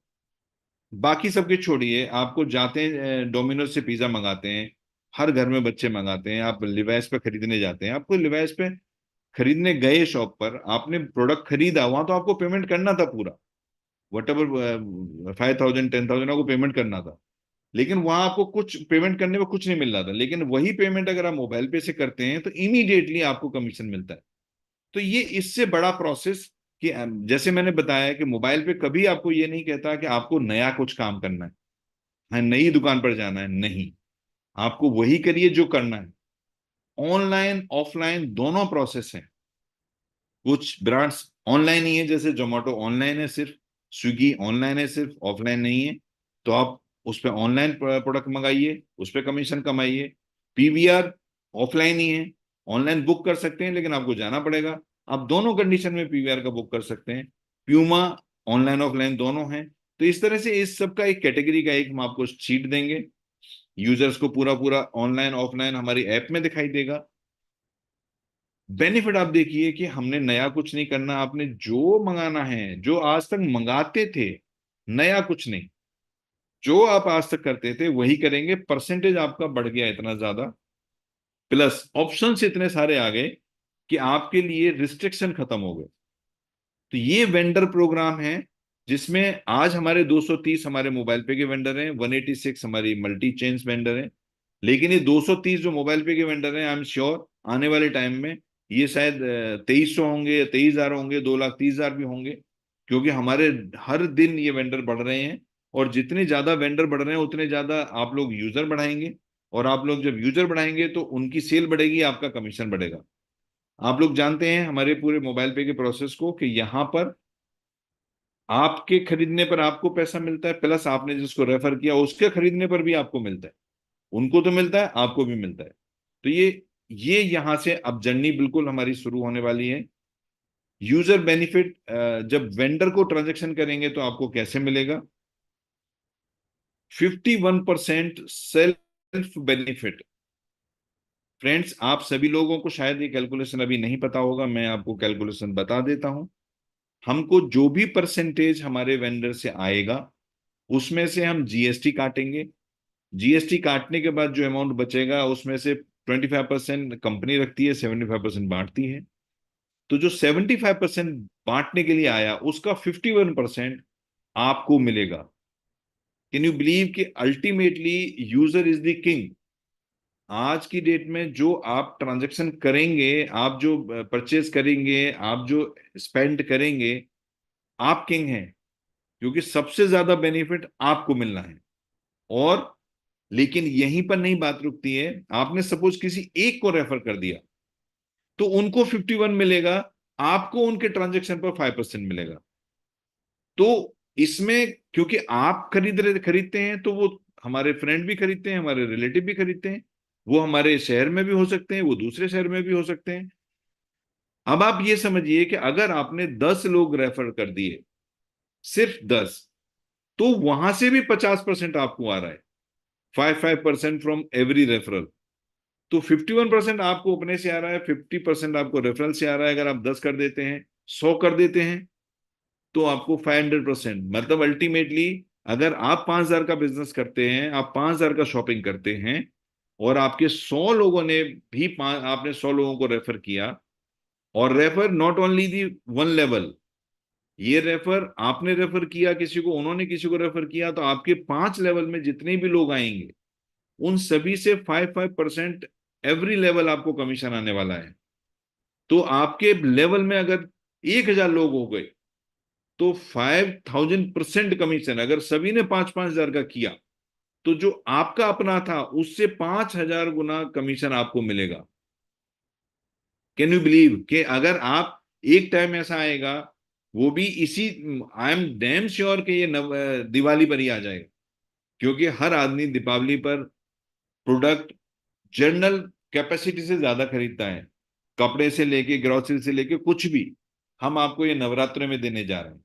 बाकी सबके छोड़िए, आपको जाते हैं डोमिनोज से पिज्जा मंगाते हैं, हर घर में बच्चे मंगाते हैं, आप लिवाइस पे खरीदने जाते हैं, आपको लिवाइस पे खरीदने गए शॉप पर, आपने प्रोडक्ट खरीदा, वहां तो आपको पेमेंट करना था पूरा, वट एवर 5,000 10,000 आपको पेमेंट करना था। लेकिन वहां आपको कुछ पेमेंट करने में कुछ नहीं मिल रहा था, लेकिन वही पेमेंट अगर आप मोबाइल पे से करते हैं तो इमीडिएटली आपको कमीशन मिलता है। तो ये इससे बड़ा प्रोसेस कि जैसे मैंने बताया कि मोबाइल पे कभी आपको ये नहीं कहता कि आपको नया कुछ काम करना है, हाँ नई दुकान पर जाना है, नहीं, आपको वही करिए जो करना है। ऑनलाइन ऑफलाइन दोनों प्रोसेस हैं। कुछ ब्रांड्स ऑनलाइन ही है, जैसे जोमेटो ऑनलाइन है सिर्फ, स्विगी ऑनलाइन है सिर्फ, ऑफलाइन नहीं है। तो आप उस पर ऑनलाइन प्रोडक्ट मंगाइए, उस पर कमीशन कमाइए। पीवीआर ऑफलाइन ही है, ऑनलाइन बुक कर सकते हैं लेकिन आपको जाना पड़ेगा। आप दोनों कंडीशन में पीवीआर का बुक कर सकते हैं। प्यूमा ऑनलाइन ऑफलाइन दोनों हैं। तो इस तरह से इस सब का एक कैटेगरी का एक हम आपको शीट देंगे, यूजर्स को पूरा पूरा ऑनलाइन ऑफलाइन हमारी ऐप में दिखाई देगा। बेनिफिट आप देखिए कि हमने नया कुछ नहीं करना, आपने जो मंगाना है, जो आज तक मंगाते थे, नया कुछ नहीं, जो आप आज तक करते थे वही करेंगे। परसेंटेज आपका बढ़ गया इतना ज्यादा, प्लस ऑप्शंस इतने सारे आ गए कि आपके लिए रिस्ट्रिक्शन खत्म हो गए। तो ये वेंडर प्रोग्राम है जिसमें आज हमारे 230 हमारे मोबाइल पे के वेंडर हैं, 186 हमारी मल्टी चेन्स वेंडर हैं। लेकिन ये 230 जो मोबाइल पे के वेंडर हैं, आई एम श्योर आने वाले टाइम में ये शायद 2300 होंगे या 23,000 होंगे, 2,30,000 भी होंगे, क्योंकि हमारे हर दिन ये वेंडर बढ़ रहे हैं। और जितने ज्यादा वेंडर बढ़ रहे हैं उतने ज्यादा आप लोग यूजर बढ़ाएंगे, और आप लोग जब यूजर बढ़ाएंगे तो उनकी सेल बढ़ेगी, आपका कमीशन बढ़ेगा। आप लोग जानते हैं हमारे पूरे मोबाइल पे के प्रोसेस को कि यहाँ पर आपके खरीदने पर आपको पैसा मिलता है, प्लस आपने जिसको रेफर किया उसके खरीदने पर भी आपको मिलता है। उनको तो मिलता है, आपको भी मिलता है। तो ये यहां से अब जर्नी बिल्कुल हमारी शुरू होने वाली है। यूजर बेनिफिट, जब वेंडर को ट्रांजैक्शन करेंगे तो आपको कैसे मिलेगा? 51% सेल्फ बेनिफिट। फ्रेंड्स, आप सभी लोगों को शायद ये कैलकुलेशन अभी नहीं पता होगा, मैं आपको कैलकुलेशन बता देता हूं। हमको जो भी परसेंटेज हमारे वेंडर से आएगा उसमें से हम जीएसटी काटेंगे। जीएसटी काटने के बाद जो अमाउंट बचेगा उसमें से 25% कंपनी रखती है, 75% बांटती है। तो जो 75% बांटने के लिए आया उसका 51% आपको मिलेगा। कैन यू बिलीव कि ultimately user is the king. आज की डेट में जो आप ट्रांजैक्शन करेंगे, आप जो परचेज करेंगे, आप जो स्पेंड करेंगे, आप किंग हैं, क्योंकि सबसे ज्यादा बेनिफिट आपको मिलना है। और लेकिन यहीं पर नहीं बात रुकती है। आपने सपोज किसी एक को रेफर कर दिया तो उनको 51 मिलेगा, आपको उनके ट्रांजैक्शन पर 5% मिलेगा। तो इसमें क्योंकि आप खरीदते हैं तो वो हमारे फ्रेंड भी खरीदते हैं, हमारे रिलेटिव भी खरीदते हैं, वो हमारे शहर में भी हो सकते हैं, वो दूसरे शहर में भी हो सकते हैं। अब आप ये समझिए कि अगर आपने 10 लोग रेफर कर दिए, सिर्फ 10, तो वहां से भी 50% आपको आ रहा है, 5% फ्रॉम एवरी रेफरल। तो 51% आपको अपने से आ रहा है, 50% आपको रेफरल से आ रहा है। अगर आप 10 कर देते हैं, 100 कर देते हैं, तो आपको 500%, मतलब अल्टीमेटली अगर आप 5,000 का बिजनेस करते हैं, आप 5,000 का शॉपिंग करते हैं, और आपके 100 लोगों ने भी आपने 100 लोगों को रेफर किया, और refer not only the one level, ये रेफर आपने रेफर किया किसी को, उन्होंने किसी को रेफर किया, तो आपके 5 लेवल में जितने भी लोग आएंगे उन सभी से 5% एवरी लेवल आपको कमीशन आने वाला है। तो आपके लेवल में अगर 1,000 लोग हो गए तो 5,000% कमीशन। अगर सभी ने 5,000 का किया तो जो आपका अपना था उससे 5,000 गुना कमीशन आपको मिलेगा। कैन यू बिलीव कि अगर आप एक टाइम ऐसा आएगा, वो भी इसी, आई एम डैम श्योर कि ये दिवाली पर ही आ जाएगा, क्योंकि हर आदमी दीपावली पर प्रोडक्ट जनरल कैपेसिटी से ज्यादा खरीदता है, कपड़े से लेके ग्रोसरी से लेके कुछ भी। हम आपको ये नवरात्रों में देने जा रहे हैं,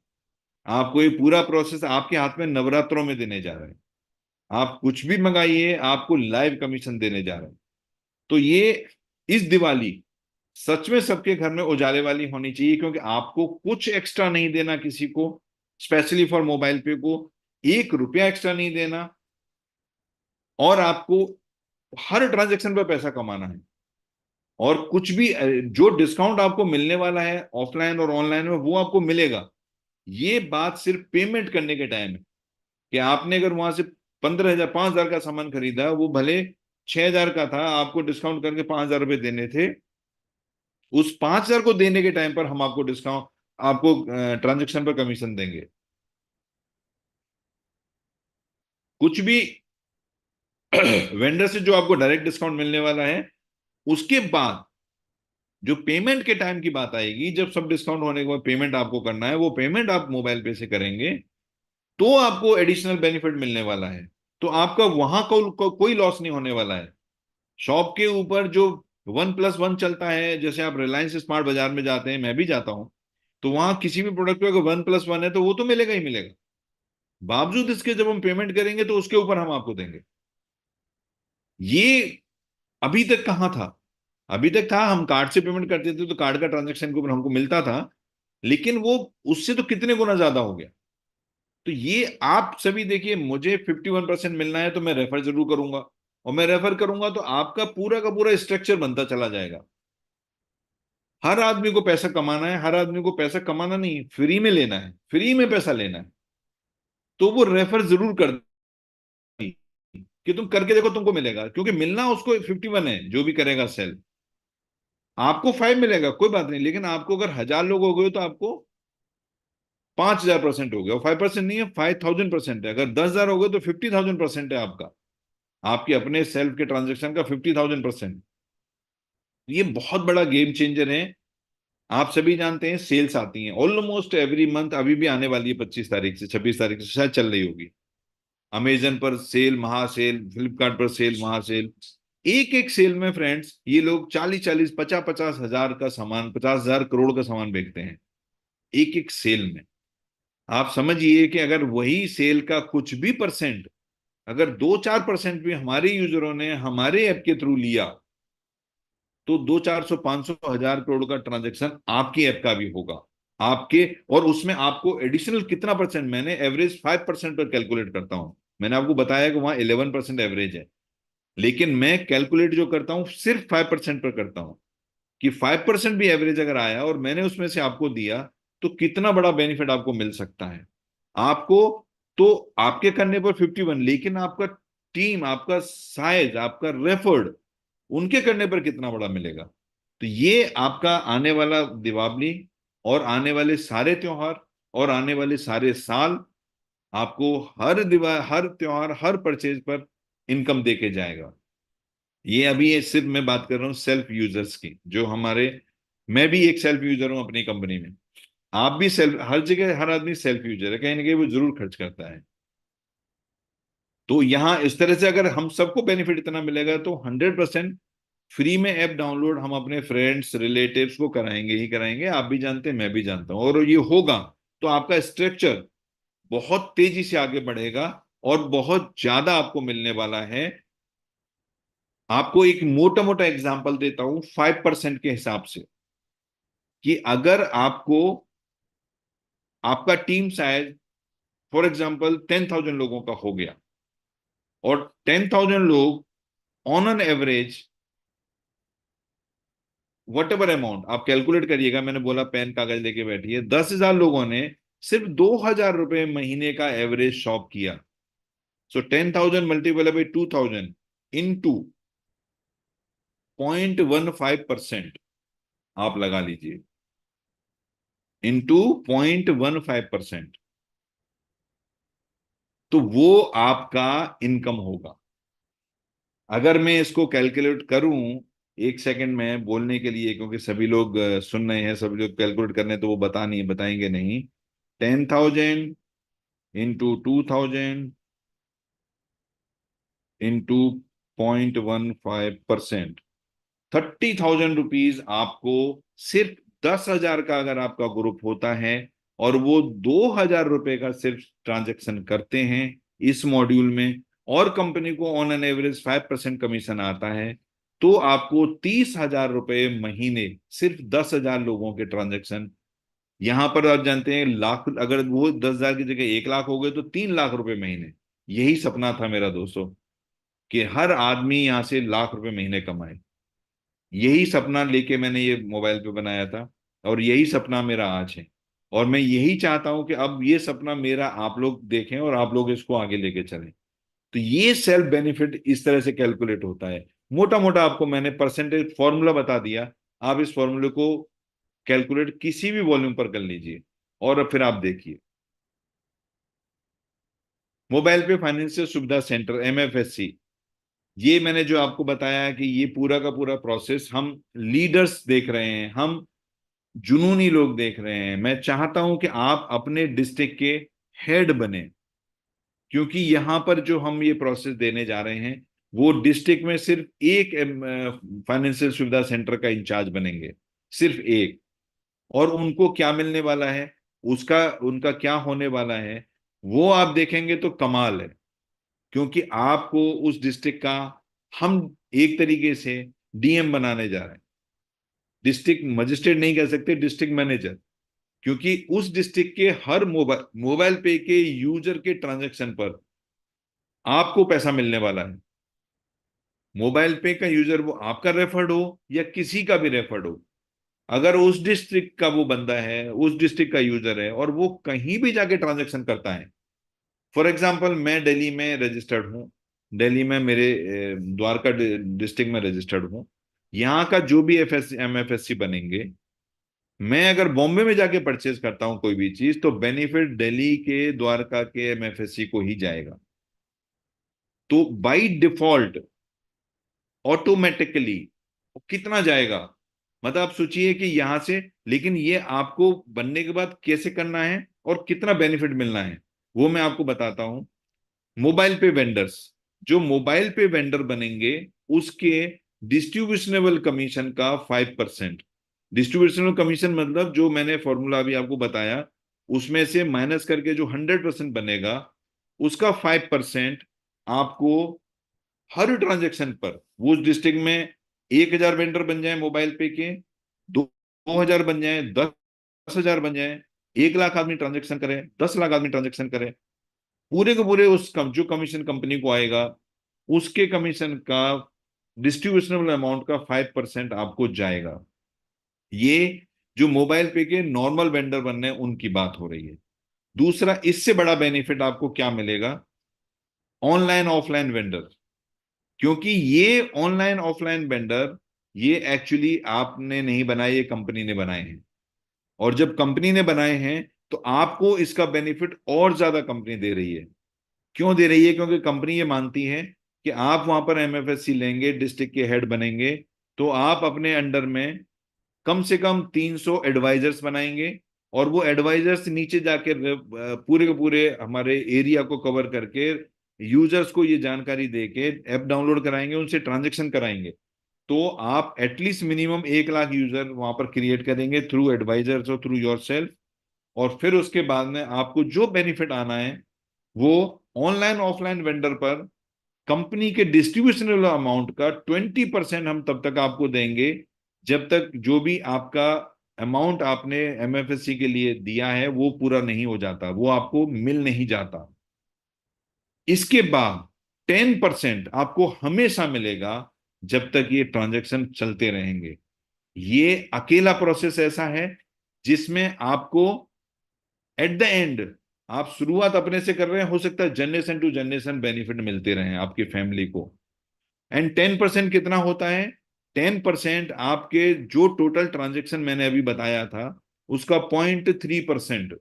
आपको ये पूरा प्रोसेस आपके हाथ में नवरात्रों में देने जा रहे हैं। आप कुछ भी मंगाइए, आपको लाइव कमीशन देने जा रहे हैं। तो ये इस दिवाली सच में सबके घर में उजाले वाली होनी चाहिए, क्योंकि आपको कुछ एक्स्ट्रा नहीं देना किसी को, स्पेशली फॉर मोबाइल पे को 1 रुपया एक्स्ट्रा नहीं देना, और आपको हर ट्रांजैक्शन पर पैसा कमाना है। और कुछ भी जो डिस्काउंट आपको मिलने वाला है ऑफलाइन और ऑनलाइन में, वो आपको मिलेगा। ये बात सिर्फ पेमेंट करने के टाइम है, कि आपने अगर वहां से 15,000 5,000 का सामान खरीदा, वो भले 6,000 का था, आपको डिस्काउंट करके 5,000 रुपये देने थे। उस 5,000 को देने के टाइम पर हम आपको डिस्काउंट, आपको ट्रांजेक्शन पर कमीशन देंगे। कुछ भी वेंडर से जो आपको डायरेक्ट डिस्काउंट मिलने वाला है, उसके बाद जो पेमेंट के टाइम की बात आएगी, जब सब डिस्काउंट होने के बाद पेमेंट आपको करना है, वो पेमेंट आप मोबाइल पे से करेंगे, तो आपको एडिशनल बेनिफिट मिलने वाला है। तो आपका वहां कोई लॉस नहीं होने वाला है। शॉप के ऊपर जो 1+1 चलता है, जैसे आप रिलायंस स्मार्ट बाजार में जाते हैं, मैं भी जाता हूं, तो वहां किसी भी प्रोडक्ट पे अगर 1+1 है तो वो तो मिलेगा ही मिलेगा। बावजूद इसके जब हम पेमेंट करेंगे तो उसके ऊपर हम आपको देंगे। ये अभी तक कहाँ था? अभी तक था हम कार्ड से पेमेंट करते थे तो कार्ड का ट्रांजेक्शन के ऊपर हमको मिलता था, लेकिन वो उससे तो कितने गुना ज्यादा हो गया। तो ये आप सभी देखिए, मुझे 51% मिलना है तो मैं रेफर जरूर करूंगा, और मैं रेफर करूंगा तो आपका पूरा का पूरा स्ट्रक्चर बनता चला जाएगा। हर आदमी को पैसा कमाना है, हर आदमी को पैसा कमाना नहीं, फ्री में लेना है, फ्री में पैसा लेना है, तो वो रेफर जरूर कर दी कि तुम करके देखो तुमको मिलेगा, क्योंकि मिलना उसको 51 है, जो भी करेगा सेल। आपको 5 मिलेगा कोई बात नहीं, लेकिन आपको अगर 1,000 लोग हो गए तो आपको 5,000% हो गया। 5% नहीं है, 5,000% है। अगर 10,000 हो गए तो 50,000% है आपका, आपके अपने सेल्फ के ट्रांजेक्शन का 50,000%। ये बहुत बड़ा गेम चेंजर है। आप सभी जानते हैं सेल्स आती हैं ऑलमोस्ट एवरी मंथ, अभी भी आने वाली है 25 तारीख से, 26 तारीख से शायद चल रही होगी। अमेजन पर सेल, महासेल, फ्लिपकार्ट पर सेल, महासेल। एक एक सेल में फ्रेंड्स ये लोग 40-40, 50-50 हजार का सामान, 50,000 करोड़ का सामान बेचते हैं एक एक सेल में। आप समझिए कि अगर वही सेल का कुछ भी परसेंट, अगर 2-4% भी हमारे यूजरों ने हमारे ऐप के थ्रू लिया, तो 200-400-500,000 करोड़ का ट्रांजेक्शन आपकी ऐप का भी होगा आपके। और उसमें आपको एडिशनल कितना परसेंट, मैंने एवरेज 5% पर कैलकुलेट करता हूं। मैंने आपको बताया कि वहां 11% एवरेज है, लेकिन मैं कैलकुलेट जो करता हूं सिर्फ 5% पर करता हूं, कि 5% भी एवरेज अगर आया और मैंने उसमें से आपको दिया, तो कितना बड़ा बेनिफिट आपको मिल सकता है आपको। तो आपके करने पर 51, लेकिन आपका टीम, आपका साइज, आपका रेफर्ड, उनके करने पर कितना बड़ा मिलेगा। तो ये आपका आने वाला दिवाली और आने वाले सारे त्योहार और आने वाले सारे साल आपको हर त्योहार, हर परचेज पर इनकम देके जाएगा। ये अभी ये सिर्फ मैं बात कर रहा हूँ सेल्फ यूजर्स की, जो हमारे, मैं भी एक सेल्फ यूजर हूं अपनी कंपनी में। आप भी सेल्फ, हर जगह हर आदमी सेल्फ यूजर है, कहीं ना कहीं वो जरूर खर्च करता है। तो यहां इस तरह से अगर हम सबको बेनिफिट इतना मिलेगा, तो 100% फ्री में ऐप डाउनलोड हम अपने फ्रेंड्स रिलेटिव्स को कराएंगे ही कराएंगे। आप भी जानते हैं, मैं भी जानता हूं, और ये होगा तो आपका स्ट्रक्चर बहुत तेजी से आगे बढ़ेगा और बहुत ज्यादा आपको मिलने वाला है। आपको एक मोटा मोटा एग्जांपल देता हूं 5% के हिसाब से, कि अगर आपको आपका टीम साइज फॉर एग्जांपल 10,000 लोगों का हो गया, और 10,000 लोग on an average what ever amount आप कैलकुलेट करिएगा, मैंने बोला पेन कागज लेके बैठिए, 10,000 लोगों ने सिर्फ 2,000 रुपए महीने का एवरेज शॉप किया। सो 10,000 मल्टीप्लाई बाई 2,000 इंटू 0.15% आप लगा लीजिए, इंटू 0.15%, तो वो आपका इनकम होगा। अगर मैं इसको कैलकुलेट करूं एक सेकंड में बोलने के लिए, क्योंकि सभी लोग सुन रहे हैं, सभी लोग कैलकुलेट करने, तो वो बताएंगे नहीं। 10,000 इंटू 2,000 इंटू 0.15%, 30,000 रुपीज आपको सिर्फ 10,000 का अगर आपका ग्रुप होता है, और वो 2,000 रुपए का सिर्फ ट्रांजेक्शन करते हैं इस मॉड्यूल में, और कंपनी को ऑन एन एवरेज 5% कमीशन आता है, तो आपको 30,000 रुपए महीने सिर्फ 10,000 लोगों के ट्रांजेक्शन। यहां पर आप जानते हैं लाख, अगर वो 10,000 की जगह 1 लाख हो गए तो 3 लाख रुपए महीने। यही सपना था मेरा दोस्तों, कि हर आदमी यहां से लाख रुपए महीने कमाए। यही सपना लेके मैंने ये मोबाइल पे बनाया था, और यही सपना मेरा आज है। और मैं यही चाहता हूं कि अब ये सपना मेरा आप लोग देखें और आप लोग इसको आगे लेके चलें। तो ये सेल्फ बेनिफिट इस तरह से कैलकुलेट होता है। मोटा मोटा आपको मैंने परसेंटेज फॉर्मूला बता दिया, आप इस फॉर्मूले को कैलकुलेट किसी भी वॉल्यूम पर कर लीजिए और फिर आप देखिए। मोबाइल पे फाइनेंशियल सुविधा सेंटर MFSC, ये मैंने जो आपको बताया कि ये पूरा का पूरा प्रोसेस हम लीडर्स देख रहे हैं, हम जुनूनी लोग देख रहे हैं। मैं चाहता हूं कि आप अपने डिस्ट्रिक्ट के हेड बने, क्योंकि यहां पर जो हम ये प्रोसेस देने जा रहे हैं वो डिस्ट्रिक्ट में सिर्फ एक फाइनेंशियल सुविधा सेंटर का इंचार्ज बनेंगे, सिर्फ एक। और उनको क्या मिलने वाला है, उसका उनका क्या होने वाला है, वो आप देखेंगे तो कमाल है। क्योंकि आपको उस डिस्ट्रिक्ट का हम एक तरीके से DM बनाने जा रहे हैं, डिस्ट्रिक्ट मजिस्ट्रेट नहीं कह सकते, डिस्ट्रिक्ट मैनेजर। क्योंकि उस डिस्ट्रिक्ट के हर मोबाइल पे के यूजर के ट्रांजैक्शन पर आपको पैसा मिलने वाला है। मोबाइल पे का यूजर वो आपका रेफर्ड हो या किसी का भी रेफर्ड हो, अगर उस डिस्ट्रिक्ट का वो बंदा है, उस डिस्ट्रिक्ट का यूजर है और वो कहीं भी जाके ट्रांजैक्शन करता है, फॉर एग्जाम्पल मैं दिल्ली में रजिस्टर्ड हूँ, दिल्ली में मेरे द्वारका डिस्ट्रिक्ट में रजिस्टर्ड हूँ, यहाँ का जो भी MFSC बनेंगे, मैं अगर बॉम्बे में जाके परचेज करता हूँ कोई भी चीज, तो बेनिफिट दिल्ली के द्वारका के MFSC को ही जाएगा। तो बाय डिफॉल्ट ऑटोमेटिकली कितना जाएगा, मतलब आप सोचिए कि यहां से, लेकिन ये आपको बनने के बाद कैसे करना है और कितना बेनिफिट मिलना है वो मैं आपको बताता हूं। मोबाइल पे वेंडर्स, जो मोबाइल पे वेंडर बनेंगे उसके डिस्ट्रीब्यूशनेबल कमीशन का 5%। डिस्ट्रीब्यूशनेबल कमीशन मतलब जो मैंने फॉर्मूला अभी आपको बताया उसमें से माइनस करके जो 100% बनेगा उसका 5% आपको हर ट्रांजेक्शन पर, वो डिस्ट्रिक्ट में 1000 वेंडर बन जाए मोबाइल पे के, 2000 बन जाए, 10,000 बन जाए, 1 लाख आदमी ट्रांजेक्शन करे, 10 लाख आदमी ट्रांजेक्शन करे, पूरे के पूरे उस जो कमीशन कंपनी को आएगा उसके कमीशन का डिस्ट्रीब्यूशनेबल अमाउंट का 5% आपको जाएगा। ये जो मोबाइल पे के नॉर्मल वेंडर बनने उनकी बात हो रही है। दूसरा, इससे बड़ा बेनिफिट आपको क्या मिलेगा, ऑनलाइन ऑफलाइन वेंडर। क्योंकि ये ऑनलाइन ऑफलाइन वेंडर ये एक्चुअली आपने नहीं बनाए, ये कंपनी ने बनाए हैं। और जब कंपनी ने बनाए हैं तो आपको इसका बेनिफिट और ज्यादा कंपनी दे रही है। क्यों दे रही है, क्योंकि कंपनी ये मानती है कि आप वहां पर MFSC लेंगे, डिस्ट्रिक्ट के हेड बनेंगे, तो आप अपने अंडर में कम से कम 300 एडवाइजर्स बनाएंगे। और वो एडवाइजर्स नीचे जाके पूरे के पूरे हमारे एरिया को कवर करके यूजर्स को ये जानकारी देके ऐप डाउनलोड कराएंगे, उनसे ट्रांजेक्शन कराएंगे। तो आप एटलीस्ट मिनिमम 1 लाख यूजर वहां पर क्रिएट करेंगे थ्रू एडवाइजर्स और थ्रू योरसेल्फ। और फिर उसके बाद में आपको जो बेनिफिट आना है वो ऑनलाइन ऑफलाइन वेंडर पर कंपनी के डिस्ट्रीब्यूशनल अमाउंट का 20% हम तब तक आपको देंगे जब तक जो भी आपका अमाउंट आपने MFSC के लिए दिया है वो पूरा नहीं हो जाता, वो आपको मिल नहीं जाता। इसके बाद 10% आपको हमेशा मिलेगा जब तक ये ट्रांजैक्शन चलते रहेंगे। ये अकेला प्रोसेस ऐसा है जिसमें आपको एट द एंड, आप शुरुआत अपने से कर रहे हैं, हो सकता है जनरेशन टू जनरेशन बेनिफिट मिलते रहे आपकी फैमिली को। एंड 10% कितना होता है, 10% आपके जो टोटल ट्रांजैक्शन मैंने अभी बताया था उसका 0.3%।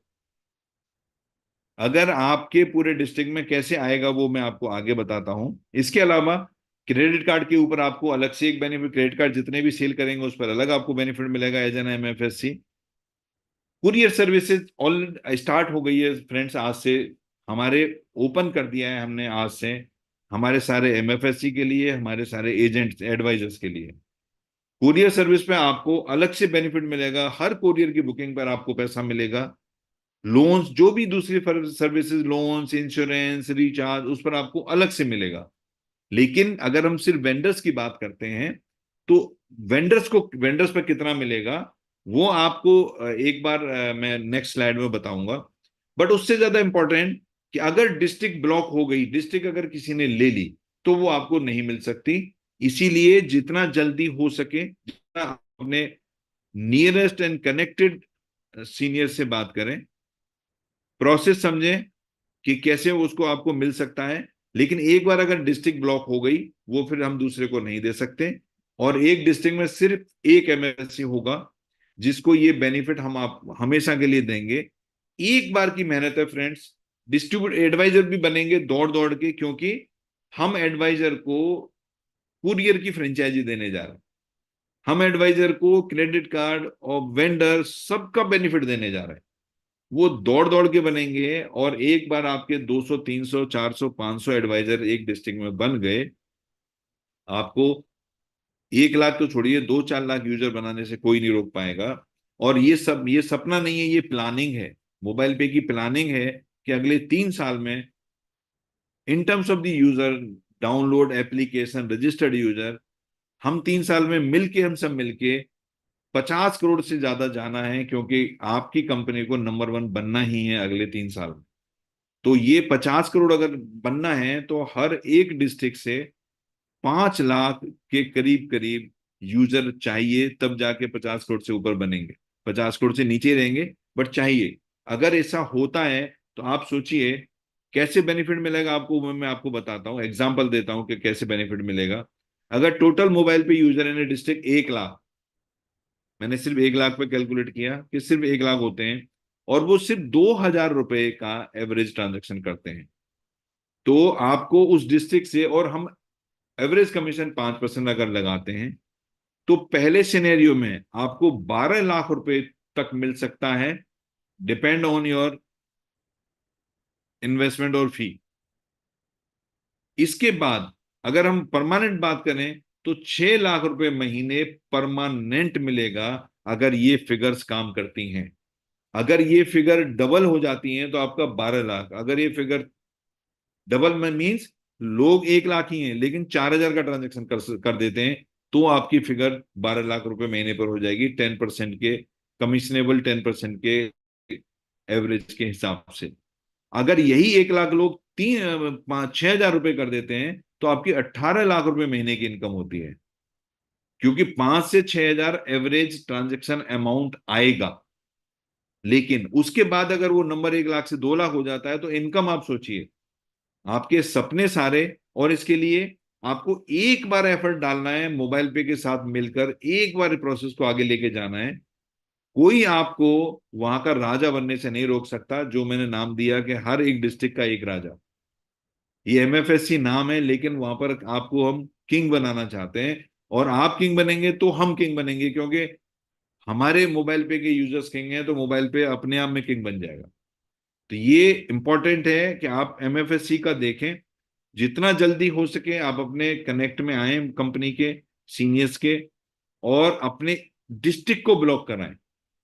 अगर आपके पूरे डिस्ट्रिक्ट में कैसे आएगा वो मैं आपको आगे बताता हूं। इसके अलावा क्रेडिट कार्ड के ऊपर आपको अलग से एक बेनिफिट, क्रेडिट कार्ड जितने भी सेल करेंगे उस पर अलग आपको बेनिफिट मिलेगा as an MFSC। Courier services all start हो गई है फ्रेंड्स, आज से हमारे ओपन कर दिया है हमने आज से, हमारे सारे MFSC के लिए, हमारे सारे एजेंट्स एडवाइजर्स के लिए। कुरियर सर्विस पे आपको अलग से बेनिफिट मिलेगा, हर कुरियर की बुकिंग पर आपको पैसा मिलेगा। लोन्स, जो भी दूसरी सर्विसेज, लोन्स, इंश्योरेंस, रिचार्ज, उस पर आपको अलग से मिलेगा। लेकिन अगर हम सिर्फ वेंडर्स की बात करते हैं तो वेंडर्स पर कितना मिलेगा वो आपको एक बार मैं नेक्स्ट स्लाइड में बताऊंगा। बट उससे ज्यादा इंपॉर्टेंट कि अगर डिस्ट्रिक्ट ब्लॉक हो गई, डिस्ट्रिक्ट अगर किसी ने ले ली तो वो आपको नहीं मिल सकती। इसीलिए जितना जल्दी हो सके, जितना अपने नियरेस्ट एंड कनेक्टेड सीनियर से बात करें, प्रोसेस समझें कि कैसे उसको आपको मिल सकता है, लेकिन एक बार अगर डिस्ट्रिक्ट ब्लॉक हो गई, वो फिर हम दूसरे को नहीं दे सकते। और एक डिस्ट्रिक्ट में सिर्फ एक एमएफएससी होगा जिसको ये बेनिफिट हम आप हमेशा के लिए देंगे। एक बार की मेहनत है फ्रेंड्स। डिस्ट्रीब्यूट एडवाइजर भी बनेंगे दौड़ दौड़ के, क्योंकि हम एडवाइजर को कुरियर की फ्रेंचाइजी देने जा रहे हैं। हम एडवाइजर को क्रेडिट कार्ड और वेंडर सबका बेनिफिट देने जा रहे हैं। वो दौड़ दौड़ के बनेंगे, और एक बार आपके 200 300 400 500 एडवाइजर एक डिस्ट्रिक्ट में बन गए, आपको 1 लाख तो छोड़िए, 2-4 लाख यूजर बनाने से कोई नहीं रोक पाएगा। और ये सपना नहीं है, ये प्लानिंग है। मोबाइल पे की प्लानिंग है कि अगले 3 साल में in terms of the user, download application, registered user, हम 3 साल में हम सब मिलके 50 करोड़ से ज्यादा जाना है, क्योंकि आपकी कंपनी को नंबर 1 बनना ही है अगले 3 साल में। तो ये 50 करोड़ अगर बनना है तो हर एक डिस्ट्रिक्ट से 5 लाख के करीब करीब यूजर चाहिए, तब जाके 50 करोड़ से ऊपर बनेंगे। 50 करोड़ से नीचे रहेंगे, बट चाहिए। अगर ऐसा होता है तो आप सोचिए कैसे बेनिफिट मिलेगा आपको। मैं आपको बताता हूँ, एग्जांपल देता हूँ कि कैसे बेनिफिट मिलेगा। अगर टोटल मोबाइल पे यूजर इन डिस्ट्रिक्ट 1 लाख, मैंने सिर्फ 1 लाख पे कैलकुलेट किया कि सिर्फ 1 लाख होते हैं, और वो सिर्फ 2,000 रुपए का एवरेज ट्रांजेक्शन करते हैं, तो आपको उस डिस्ट्रिक्ट से, और हम एवरेज कमीशन 5% अगर लगाते हैं, तो पहले सिनेरियो में आपको 12 लाख रुपए तक मिल सकता है, डिपेंड ऑन योर इन्वेस्टमेंट और फी। इसके बाद अगर हम परमानेंट बात करें तो 6 लाख रुपए महीने परमानेंट मिलेगा, अगर ये फिगर्स काम करती हैं। अगर ये फिगर डबल हो जाती हैं तो आपका 12 लाख। अगर ये फिगर डबल में मीन्स लोग 1 लाख ही हैं लेकिन 4,000 का ट्रांजेक्शन कर देते हैं, तो आपकी फिगर 12 लाख रुपए महीने पर हो जाएगी, 10% के कमीशनेबल, 10% के एवरेज के हिसाब से। अगर यही 1 लाख लोग 6,000 रुपए कर देते हैं तो आपकी 18 लाख रुपए महीने की इनकम होती है, क्योंकि 5 से 6,000 एवरेज ट्रांजेक्शन अमाउंट आएगा। लेकिन उसके बाद अगर वो नंबर 1 लाख से 2 लाख हो जाता है तो इनकम आप सोचिए, आपके सपने सारे। और इसके लिए आपको एक बार एफर्ट डालना है, मोबाइल पे के साथ मिलकर एक बार प्रोसेस को आगे लेके जाना है। कोई आपको वहां का राजा बनने से नहीं रोक सकता। जो मैंने नाम दिया कि हर एक डिस्ट्रिक्ट का एक राजा, ये एमएफएससी नाम है, लेकिन वहां पर आपको हम किंग बनाना चाहते हैं। और आप किंग बनेंगे तो हम किंग बनेंगे, क्योंकि हमारे मोबाइल पे के यूजर्स किंग हैं, तो मोबाइल पे अपने आप में किंग बन जाएगा। तो ये इंपॉर्टेंट है कि आप एमएफएससी का देखें, जितना जल्दी हो सके आप अपने कनेक्ट में आए कंपनी के सीनियर्स के, और अपने डिस्ट्रिक्ट को ब्लॉक कराएं।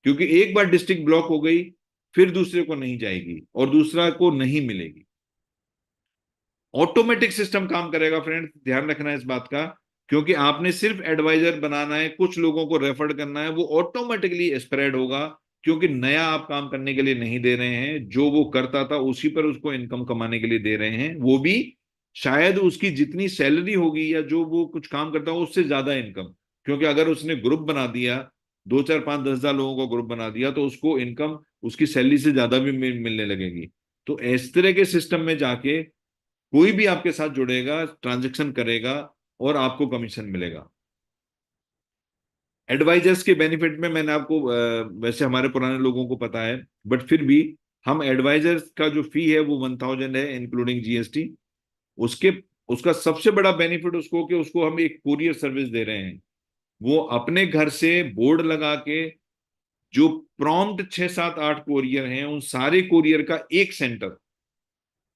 क्योंकि एक बार डिस्ट्रिक्ट ब्लॉक हो गई फिर दूसरे को नहीं जाएगी और दूसरा को नहीं मिलेगी। ऑटोमेटिक सिस्टम काम करेगा फ्रेंड्स, ध्यान रखना है इस बात का। क्योंकि आपने सिर्फ एडवाइजर बनाना है, कुछ लोगों को रेफर करना है, वो ऑटोमेटिकली स्प्रेड होगा। क्योंकि नया आप काम करने के लिए नहीं दे रहे हैं, जो वो करता था उसी पर उसको इनकम कमाने के लिए दे रहे हैं। वो भी शायद उसकी जितनी सैलरी होगी या जो वो कुछ काम करता हो उससे ज्यादा इनकम। क्योंकि अगर उसने ग्रुप बना दिया, 2 4 5 10,000 लोगों को ग्रुप बना दिया, तो उसको इनकम उसकी सैलरी से ज्यादा भी मिलने लगेगी। तो इस तरह के सिस्टम में जाके कोई भी आपके साथ जुड़ेगा, ट्रांजेक्शन करेगा, और आपको कमीशन मिलेगा। एडवाइजर्स के बेनिफिट में मैंने आपको वैसे हमारे पुराने लोगों को पता है, बट फिर भी हम एडवाइजर्स का जो फी है वो 1,000 है इंक्लूडिंग जीएसटी। उसके उसका सबसे बड़ा बेनिफिट उसको कि उसको हम एक कुरियर सर्विस दे रहे हैं। वो अपने घर से बोर्ड लगा के, जो प्रॉम्प्ट 6 7 8 कोरियर हैं, उन सारे कोरियर का एक सेंटर।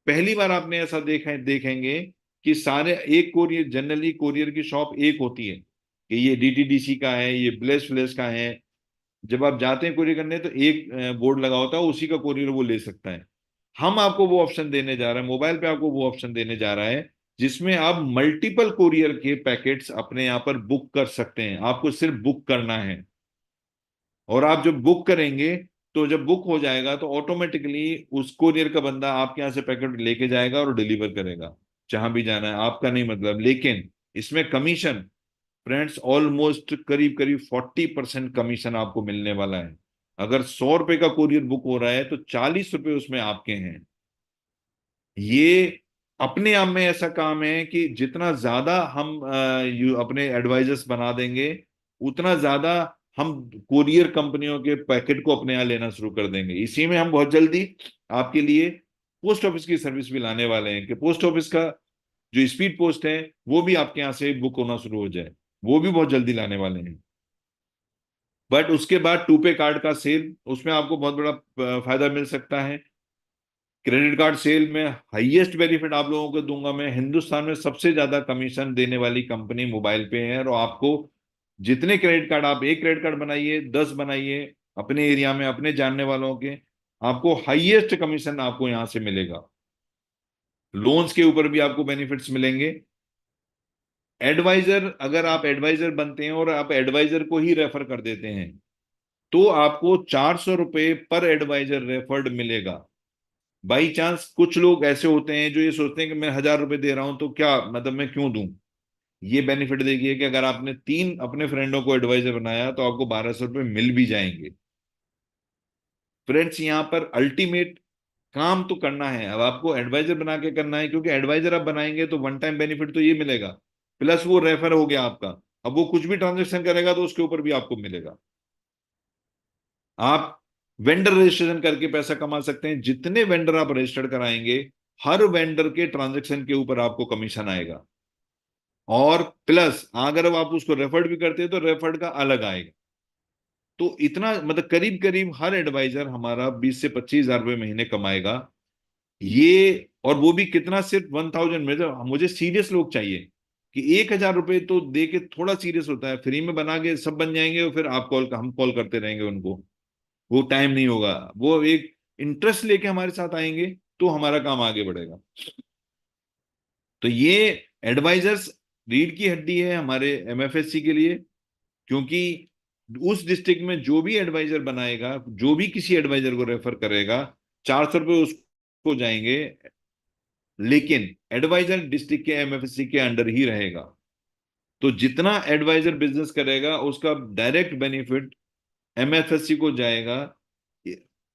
पहली बार आपने ऐसा देखेंगे कि सारे एक कोरियर, जनरली कोरियर की शॉप एक होती है कि ये डीटीडीसी का है, ये ब्लेस फ्लेस का है। जब आप जाते हैं कोरियर करने तो एक बोर्ड लगा होता है, उसी का कोरियर वो ले सकता है। हम आपको वो ऑप्शन देने जा रहे हैं, मोबाइल पे आपको वो ऑप्शन देने जा रहा है, जिसमें आप मल्टीपल कोरियर के पैकेट्स अपने यहाँ पर बुक कर सकते हैं। आपको सिर्फ बुक करना है, और आप जब बुक करेंगे तो जब बुक हो जाएगा तो ऑटोमेटिकली उस कोरियर का बंदा आपके यहाँ से पैकेट लेके जाएगा और डिलीवर करेगा जहां भी जाना है, आपका नहीं मतलब। लेकिन इसमें कमीशन फ्रेंड्स ऑलमोस्ट करीब करीब 40% कमीशन आपको मिलने वाला है। अगर 100 रुपए का कोरियर बुक हो रहा है तो 40 रुपए उसमें आपके हैं। ये अपने आप में ऐसा काम है कि जितना ज्यादा हम अपने एडवाइजर्स बना देंगे, उतना ज्यादा हम कुरियर कंपनियों के पैकेट को अपने यहाँ लेना शुरू कर देंगे। इसी में हम बहुत जल्दी आपके लिए पोस्ट ऑफिस की सर्विस भी लाने वाले हैं कि पोस्ट ऑफिस का जो स्पीड पोस्ट है वो भी आपके यहाँ से बुक होना शुरू हो जाए, वो भी बहुत जल्दी लाने वाले हैं। बट उसके बाद टू पे कार्ड का सेल, उसमें आपको बहुत बड़ा फायदा मिल सकता है। क्रेडिट कार्ड सेल में हाईएस्ट बेनिफिट आप लोगों को दूंगा मैं। हिंदुस्तान में सबसे ज्यादा कमीशन देने वाली कंपनी मोबाइल पे है, और आपको जितने क्रेडिट कार्ड, आप एक क्रेडिट कार्ड बनाइए, 10 बनाइए अपने एरिया में अपने जानने वालों के, आपको हाईएस्ट कमीशन आपको यहां से मिलेगा। लोन्स के ऊपर भी आपको बेनिफिट्स मिलेंगे। एडवाइजर, अगर आप एडवाइजर बनते हैं और आप एडवाइजर को ही रेफर कर देते हैं, तो आपको 400 रुपये पर एडवाइजर रेफर्ड मिलेगा। बाई चांस कुछ लोग ऐसे होते हैं जो ये सोचते हैं कि मैं 1000 रुपये दे रहा हूं तो क्या मतलब, मैं क्यों दूं। ये बेनिफिट देखिए कि अगर आपने 3 अपने फ्रेंडों को एडवाइजर बनाया तो आपको 1200 रुपये मिल भी जाएंगे। फ्रेंड्स, यहाँ पर अल्टीमेट काम तो करना है, अब आपको एडवाइजर बना के करना है, क्योंकि एडवाइजर आप बनाएंगे तो वन टाइम बेनिफिट तो ये मिलेगा, प्लस वो रेफर हो गया आपका। अब वो कुछ भी ट्रांजेक्शन करेगा तो उसके ऊपर भी आपको मिलेगा। आप वेंडर रजिस्ट्रेशन करके पैसा कमा सकते हैं। जितने वेंडर आप रजिस्टर्ड कराएंगे, हर वेंडर के ट्रांजैक्शन के ऊपर आपको कमीशन आएगा, और प्लस अगर आप उसको रेफर्ड भी करते हैं तो रेफर्ड का अलग आएगा। तो इतना मतलब करीब करीब हर एडवाइजर हमारा 20 से 25 हजार रुपये महीने कमाएगा। ये, और वो भी कितना, सिर्फ 1000 में। तो मुझे सीरियस लोग चाहिए कि 1000 रुपये तो दे के थोड़ा सीरियस होता है, फ्री में बना के सब बन जाएंगे और फिर आप हम कॉल करते रहेंगे उनको, वो टाइम नहीं होगा। वो एक इंटरेस्ट लेके हमारे साथ आएंगे तो हमारा काम आगे बढ़ेगा। तो ये एडवाइजर्स रीढ़ की हड्डी है हमारे एमएफएससी के लिए, क्योंकि उस डिस्ट्रिक्ट में जो भी एडवाइजर बनाएगा, जो भी किसी एडवाइजर को रेफर करेगा, 400 रुपये उसको जाएंगे, लेकिन एडवाइजर डिस्ट्रिक्ट के एमएफएससी के अंडर ही रहेगा। तो जितना एडवाइजर बिजनेस करेगा उसका डायरेक्ट बेनिफिट एमएफएससी को जाएगा।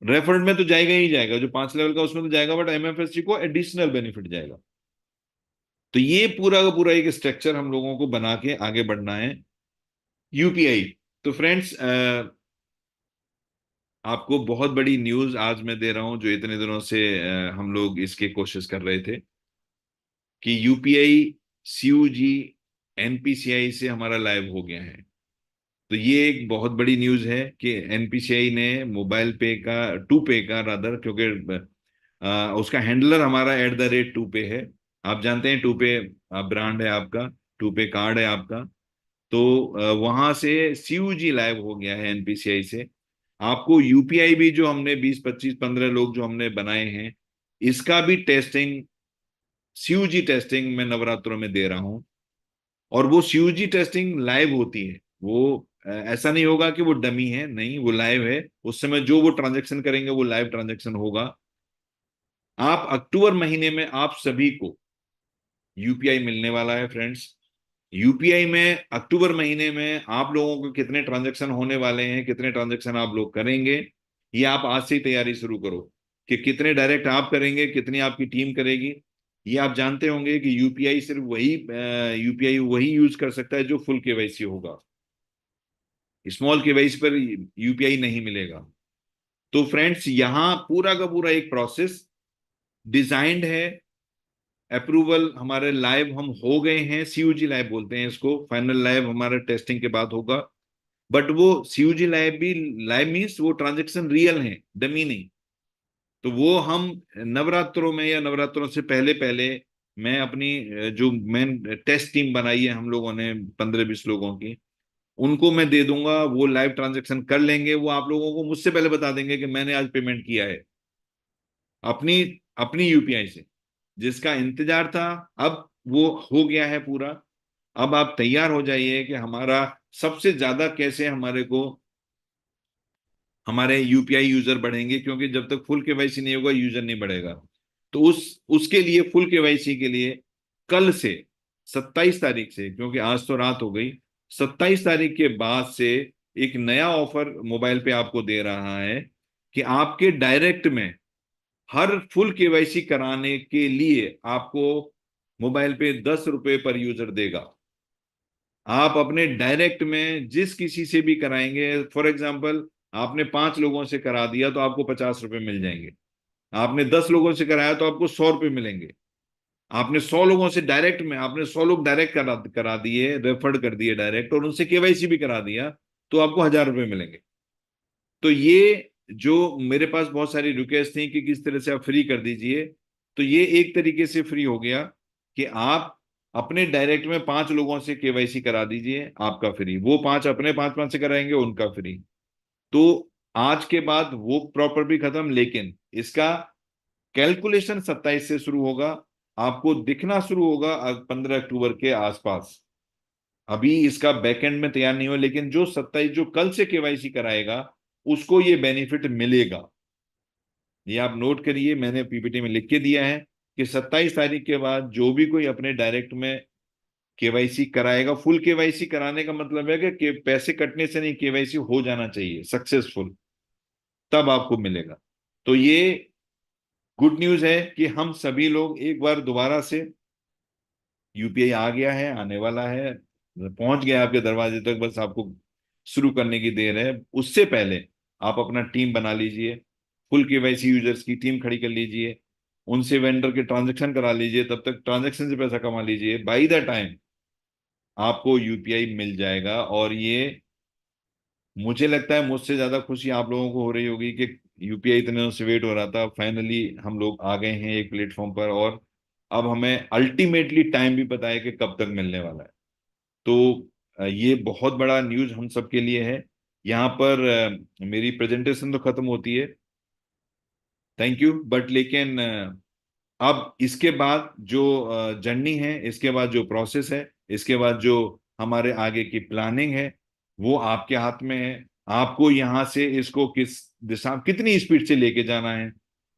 रेफरल में तो जाएगा ही जाएगा, जो 5 लेवल का उसमें तो जाएगा, बट एमएफएससी को एडिशनल बेनिफिट जाएगा। तो ये पूरा का पूरा एक स्ट्रक्चर हम लोगों को बना के आगे बढ़ना है। यूपीआई, तो फ्रेंड्स आपको बहुत बड़ी न्यूज आज मैं दे रहा हूं, जो इतने दिनों से हम लोग इसकी कोशिश कर रहे थे कि यूपीआई सीयूजी एनपीसीआई से हमारा लाइव हो गया है। तो ये एक बहुत बड़ी न्यूज है कि एनपीसीआई ने मोबाइल पे का, टू पे का रादर, क्योंकि उसका हैंडलर हमारा @टू पे है। आप जानते हैं टू पे ब्रांड है आपका, टू पे कार्ड है आपका। तो वहां से सीयूजी लाइव हो गया है एनपीसीआई से। आपको यूपीआई भी जो हमने 20 25 15 लोग जो हमने बनाए हैं, इसका भी टेस्टिंग, सीयूजी टेस्टिंग मैं नवरात्रों में दे रहा हूं। और वो सीयूजी टेस्टिंग लाइव होती है, वो ऐसा नहीं होगा कि वो डमी है, नहीं, वो लाइव है। उस समय जो वो ट्रांजेक्शन करेंगे वो लाइव ट्रांजेक्शन होगा। आप अक्टूबर महीने में आप सभी को यूपीआई मिलने वाला है फ्रेंड्स। यूपीआई में अक्टूबर महीने में आप लोगों को कितने ट्रांजेक्शन होने वाले हैं, कितने ट्रांजेक्शन आप लोग करेंगे, ये आप आज से ही तैयारी शुरू करो कि कितने डायरेक्ट आप करेंगे, कितनी आपकी टीम करेगी। ये आप जानते होंगे कि यूपीआई सिर्फ यूपीआई वही यूज कर सकता है जो फुल केवाईसी होगा। स्मॉल केवाईसी पर यूपीआई नहीं मिलेगा। तो फ्रेंड्स, यहां पूरा का पूरा एक प्रोसेस डिजाइंड है। अप्रूवल हमारे लाइव हम हो गए हैं, सीयूजी लाइव बोलते हैं इसको, फाइनल लाइव हमारा टेस्टिंग के बाद होगा। बट वो सीयूजी लाइव भी, लाइव मीन्स वो ट्रांजेक्शन रियल है, डमी नहीं। तो वो हम नवरात्रों में या नवरात्रों से पहले पहले, मैं अपनी जो मेन टेस्ट टीम बनाई है हम लोगों ने 15-20 लोगों की, उनको मैं दे दूंगा। वो लाइव ट्रांजेक्शन कर लेंगे, वो आप लोगों को मुझसे पहले बता देंगे कि मैंने आज पेमेंट किया है अपनी अपनी यूपीआई से। जिसका इंतजार था अब वो हो गया है पूरा। अब आप तैयार हो जाइए कि हमारा सबसे ज्यादा कैसे हमारे यूपीआई यूजर बढ़ेंगे, क्योंकि जब तक फुल केवाईसी नहीं होगा यूजर नहीं बढ़ेगा। तो उसके लिए, फुल केवाईसी के लिए कल से 27 तारीख से, क्योंकि आज तो रात हो गई, 27 तारीख के बाद से एक नया ऑफर मोबाइल पे आपको दे रहा है कि आपके डायरेक्ट में हर फुल केवाईसी कराने के लिए आपको मोबाइल पे 10 रुपए पर यूजर देगा। आप अपने डायरेक्ट में जिस किसी से भी कराएंगे, फॉर एग्जाम्पल आपने 5 लोगों से करा दिया तो आपको 50 रुपए मिल जाएंगे। आपने 10 लोगों से कराया तो आपको 100 रुपए मिलेंगे। आपने 100 लोगों से डायरेक्ट में, आपने 100 लोग डायरेक्ट करा दिए, रेफर्ड कर दिए डायरेक्ट, और उनसे केवाईसी भी करा दिया तो आपको 1000 रुपए मिलेंगे। तो ये जो मेरे पास बहुत सारी रिक्वेस्ट थी कि किस तरह से आप फ्री कर दीजिए, तो ये एक तरीके से फ्री हो गया कि आप अपने डायरेक्ट में 5 लोगों से केवाईसी करा दीजिए, आपका फ्री। वो 5 अपने 5 से कराएंगे, उनका फ्री। तो आज के बाद वो प्रॉपर भी खत्म, लेकिन इसका कैलकुलेशन 27 से शुरू होगा, आपको दिखना शुरू होगा 15 अक्टूबर के आसपास। अभी इसका बैकएंड में तैयार नहीं हो, लेकिन जो 27, जो कल से केवाईसी कराएगा उसको ये बेनिफिट मिलेगा। ये आप नोट करिए, मैंने पीपीटी में लिख के दिया है कि 27 तारीख के बाद जो भी कोई अपने डायरेक्ट में केवाईसी कराएगा, फुल केवाईसी कराने का मतलब है कि पैसे कटने से नहीं, केवाईसी हो जाना चाहिए सक्सेसफुल, तब आपको मिलेगा। तो ये गुड न्यूज है कि हम सभी लोग एक बार दोबारा से, यूपीआई आ गया है, आने वाला है, पहुंच गया आपके दरवाजे तक, बस आपको शुरू करने की देर है। उससे पहले आप अपना टीम बना लीजिए, फुल केवाईसी यूजर्स की टीम खड़ी कर लीजिए, उनसे वेंडर के ट्रांजैक्शन करा लीजिए, तब तक ट्रांजैक्शन से पैसा कमा लीजिए। बाय द टाइम आपको यूपीआई मिल जाएगा। और ये मुझे लगता है मुझसे ज्यादा खुशी आप लोगों को हो रही होगी कि यूपीआई इतने दिनों से वेट हो रहा था, फाइनली हम लोग आ गए हैं एक प्लेटफॉर्म पर, और अब हमें अल्टीमेटली टाइम भी पता है कि कब तक मिलने वाला है। तो ये बहुत बड़ा न्यूज हम सबके लिए है। यहाँ पर मेरी प्रेजेंटेशन तो खत्म होती है, थैंक यू, बट लेकिन अब इसके बाद जो जर्नी है, इसके बाद जो प्रोसेस है, इसके बाद जो हमारे आगे की प्लानिंग है, वो आपके हाथ में है। आपको यहाँ से इसको किस दिशा, कितनी स्पीड से लेके जाना है,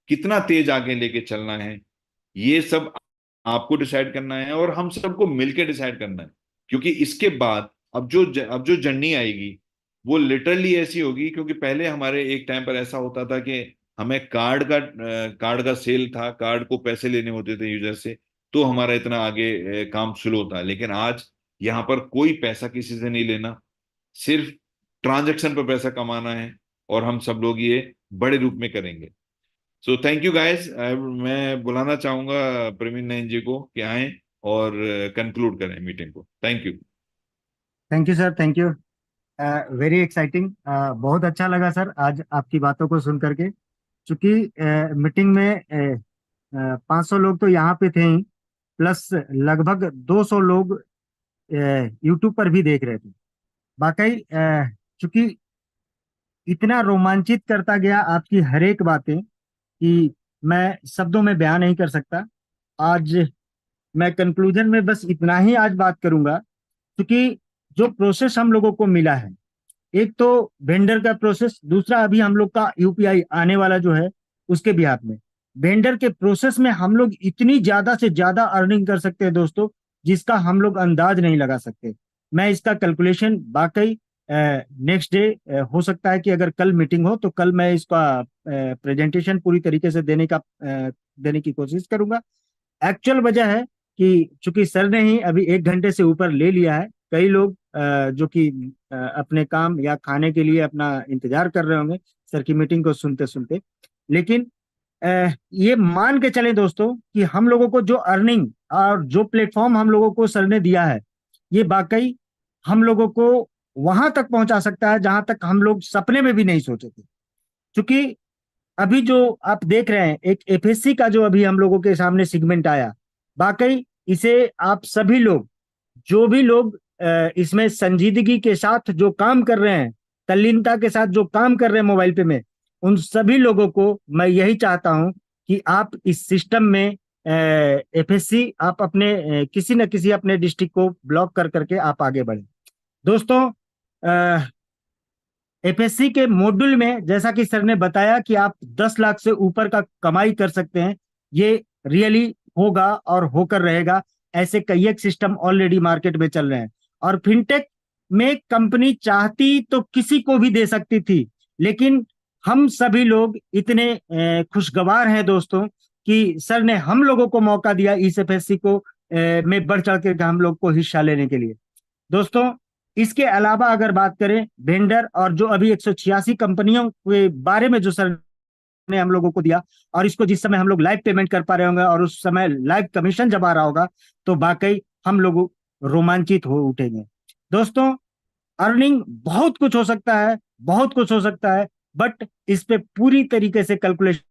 कितना तेज आगे लेके चलना है, ये सब आपको डिसाइड करना है, और हम सबको मिलकर डिसाइड करना है। क्योंकि इसके बाद अब जो जर्नी आएगी वो लिटरली ऐसी होगी, क्योंकि पहले हमारे एक टाइम पर ऐसा होता था कि हमें कार्ड का सेल था, कार्ड को पैसे लेने होते थे यूजर से, तो हमारा इतना आगे काम स्लो था। लेकिन आज यहाँ पर कोई पैसा किसी से नहीं लेना, सिर्फ ट्रांजैक्शन पर पैसा कमाना है, और हम सब लोग ये बड़े रूप में करेंगे। So thank you guys. मैं बुलाना चाहूंगा प्रवीण नयन जी को कि आए और कंक्लूड करें मीटिंग को। Thank you.
Thank you sir, thank you. Very exciting, बहुत अच्छा लगा सर आज आपकी बातों को सुन करके। चूंकि मीटिंग में 500 लोग तो यहाँ पे थे ही, प्लस लगभग 200 लोग यूट्यूब पर भी देख रहे थे। वाकई चूंकि इतना रोमांचित करता गया आपकी हर एक बातें कि मैं शब्दों में बयान नहीं कर सकता। आज मैं कंक्लूजन में बस इतना ही आज बात करूंगा, क्योंकि जो प्रोसेस हम लोगों को मिला है, एक तो वेंडर का प्रोसेस, दूसरा अभी हम लोग का यूपीआई आने वाला जो है उसके भी हाथ में। वेंडर के प्रोसेस में हम लोग इतनी ज्यादा से ज्यादा अर्निंग कर सकते हैं दोस्तों, जिसका हम लोग अंदाज नहीं लगा सकते। मैं इसका कैलकुलेशन वाकई नेक्स्ट डे हो सकता है कि अगर कल मीटिंग हो तो कल मैं इसका प्रेजेंटेशन पूरी तरीके से देने की कोशिश करूंगा। एक्चुअल वजह है कि चूंकि सर ने ही अभी 1 घंटे से ऊपर ले लिया है, कई लोग जो कि अपने काम या खाने के लिए अपना इंतजार कर रहे होंगे सर की मीटिंग को सुनते सुनते। लेकिन ये मान के चले दोस्तों कि हम लोगों को जो अर्निंग और जो प्लेटफॉर्म हम लोगों को सर ने दिया है, ये वाकई हम लोगों को वहां तक पहुंचा सकता है जहां तक हम लोग सपने में भी नहीं सोचे थे। क्योंकि अभी जो आप देख रहे हैं, एक एफएससी का जो अभी हम लोगों के सामने सेगमेंट आया, वाकई इसे आप सभी लोग, जो भी लोग इसमें संजीदगी के साथ जो काम कर रहे हैं, तल्लीनता के साथ जो काम कर रहे हैं मोबाइल पे में, उन सभी लोगों को मैं यही चाहता हूं कि आप इस सिस्टम में एफएससी आप अपने किसी न किसी अपने डिस्ट्रिक्ट को ब्लॉक कर करके आप आगे बढ़े। दोस्तों एफएससी के मॉड्यूल में जैसा कि सर ने बताया कि आप 10 लाख से ऊपर का कमाई कर सकते हैं, ये रियली होगा और होकर रहेगा। ऐसे कई एक सिस्टम ऑलरेडी मार्केट में चल रहे हैं, और फिनटेक में कंपनी चाहती तो किसी को भी दे सकती थी, लेकिन हम सभी लोग इतने खुशगवार हैं दोस्तों कि सर ने हम लोगों को मौका दिया इस एफएससी को में बढ़ चढ़ के हम लोग को हिस्सा लेने के लिए। दोस्तों इसके अलावा अगर बात करें वेंडर और जो अभी 186 कंपनियों के बारे में जो सर ने हम लोगों को दिया, और इसको जिस समय हम लोग लाइव पेमेंट कर पा रहे होंगे और उस समय लाइव कमीशन जब आ रहा होगा, तो वाकई हम लोग रोमांचित हो उठेंगे। दोस्तों अर्निंग बहुत कुछ हो सकता है, बहुत कुछ हो सकता है, बट इस पे पूरी तरीके से कैलकुलेशन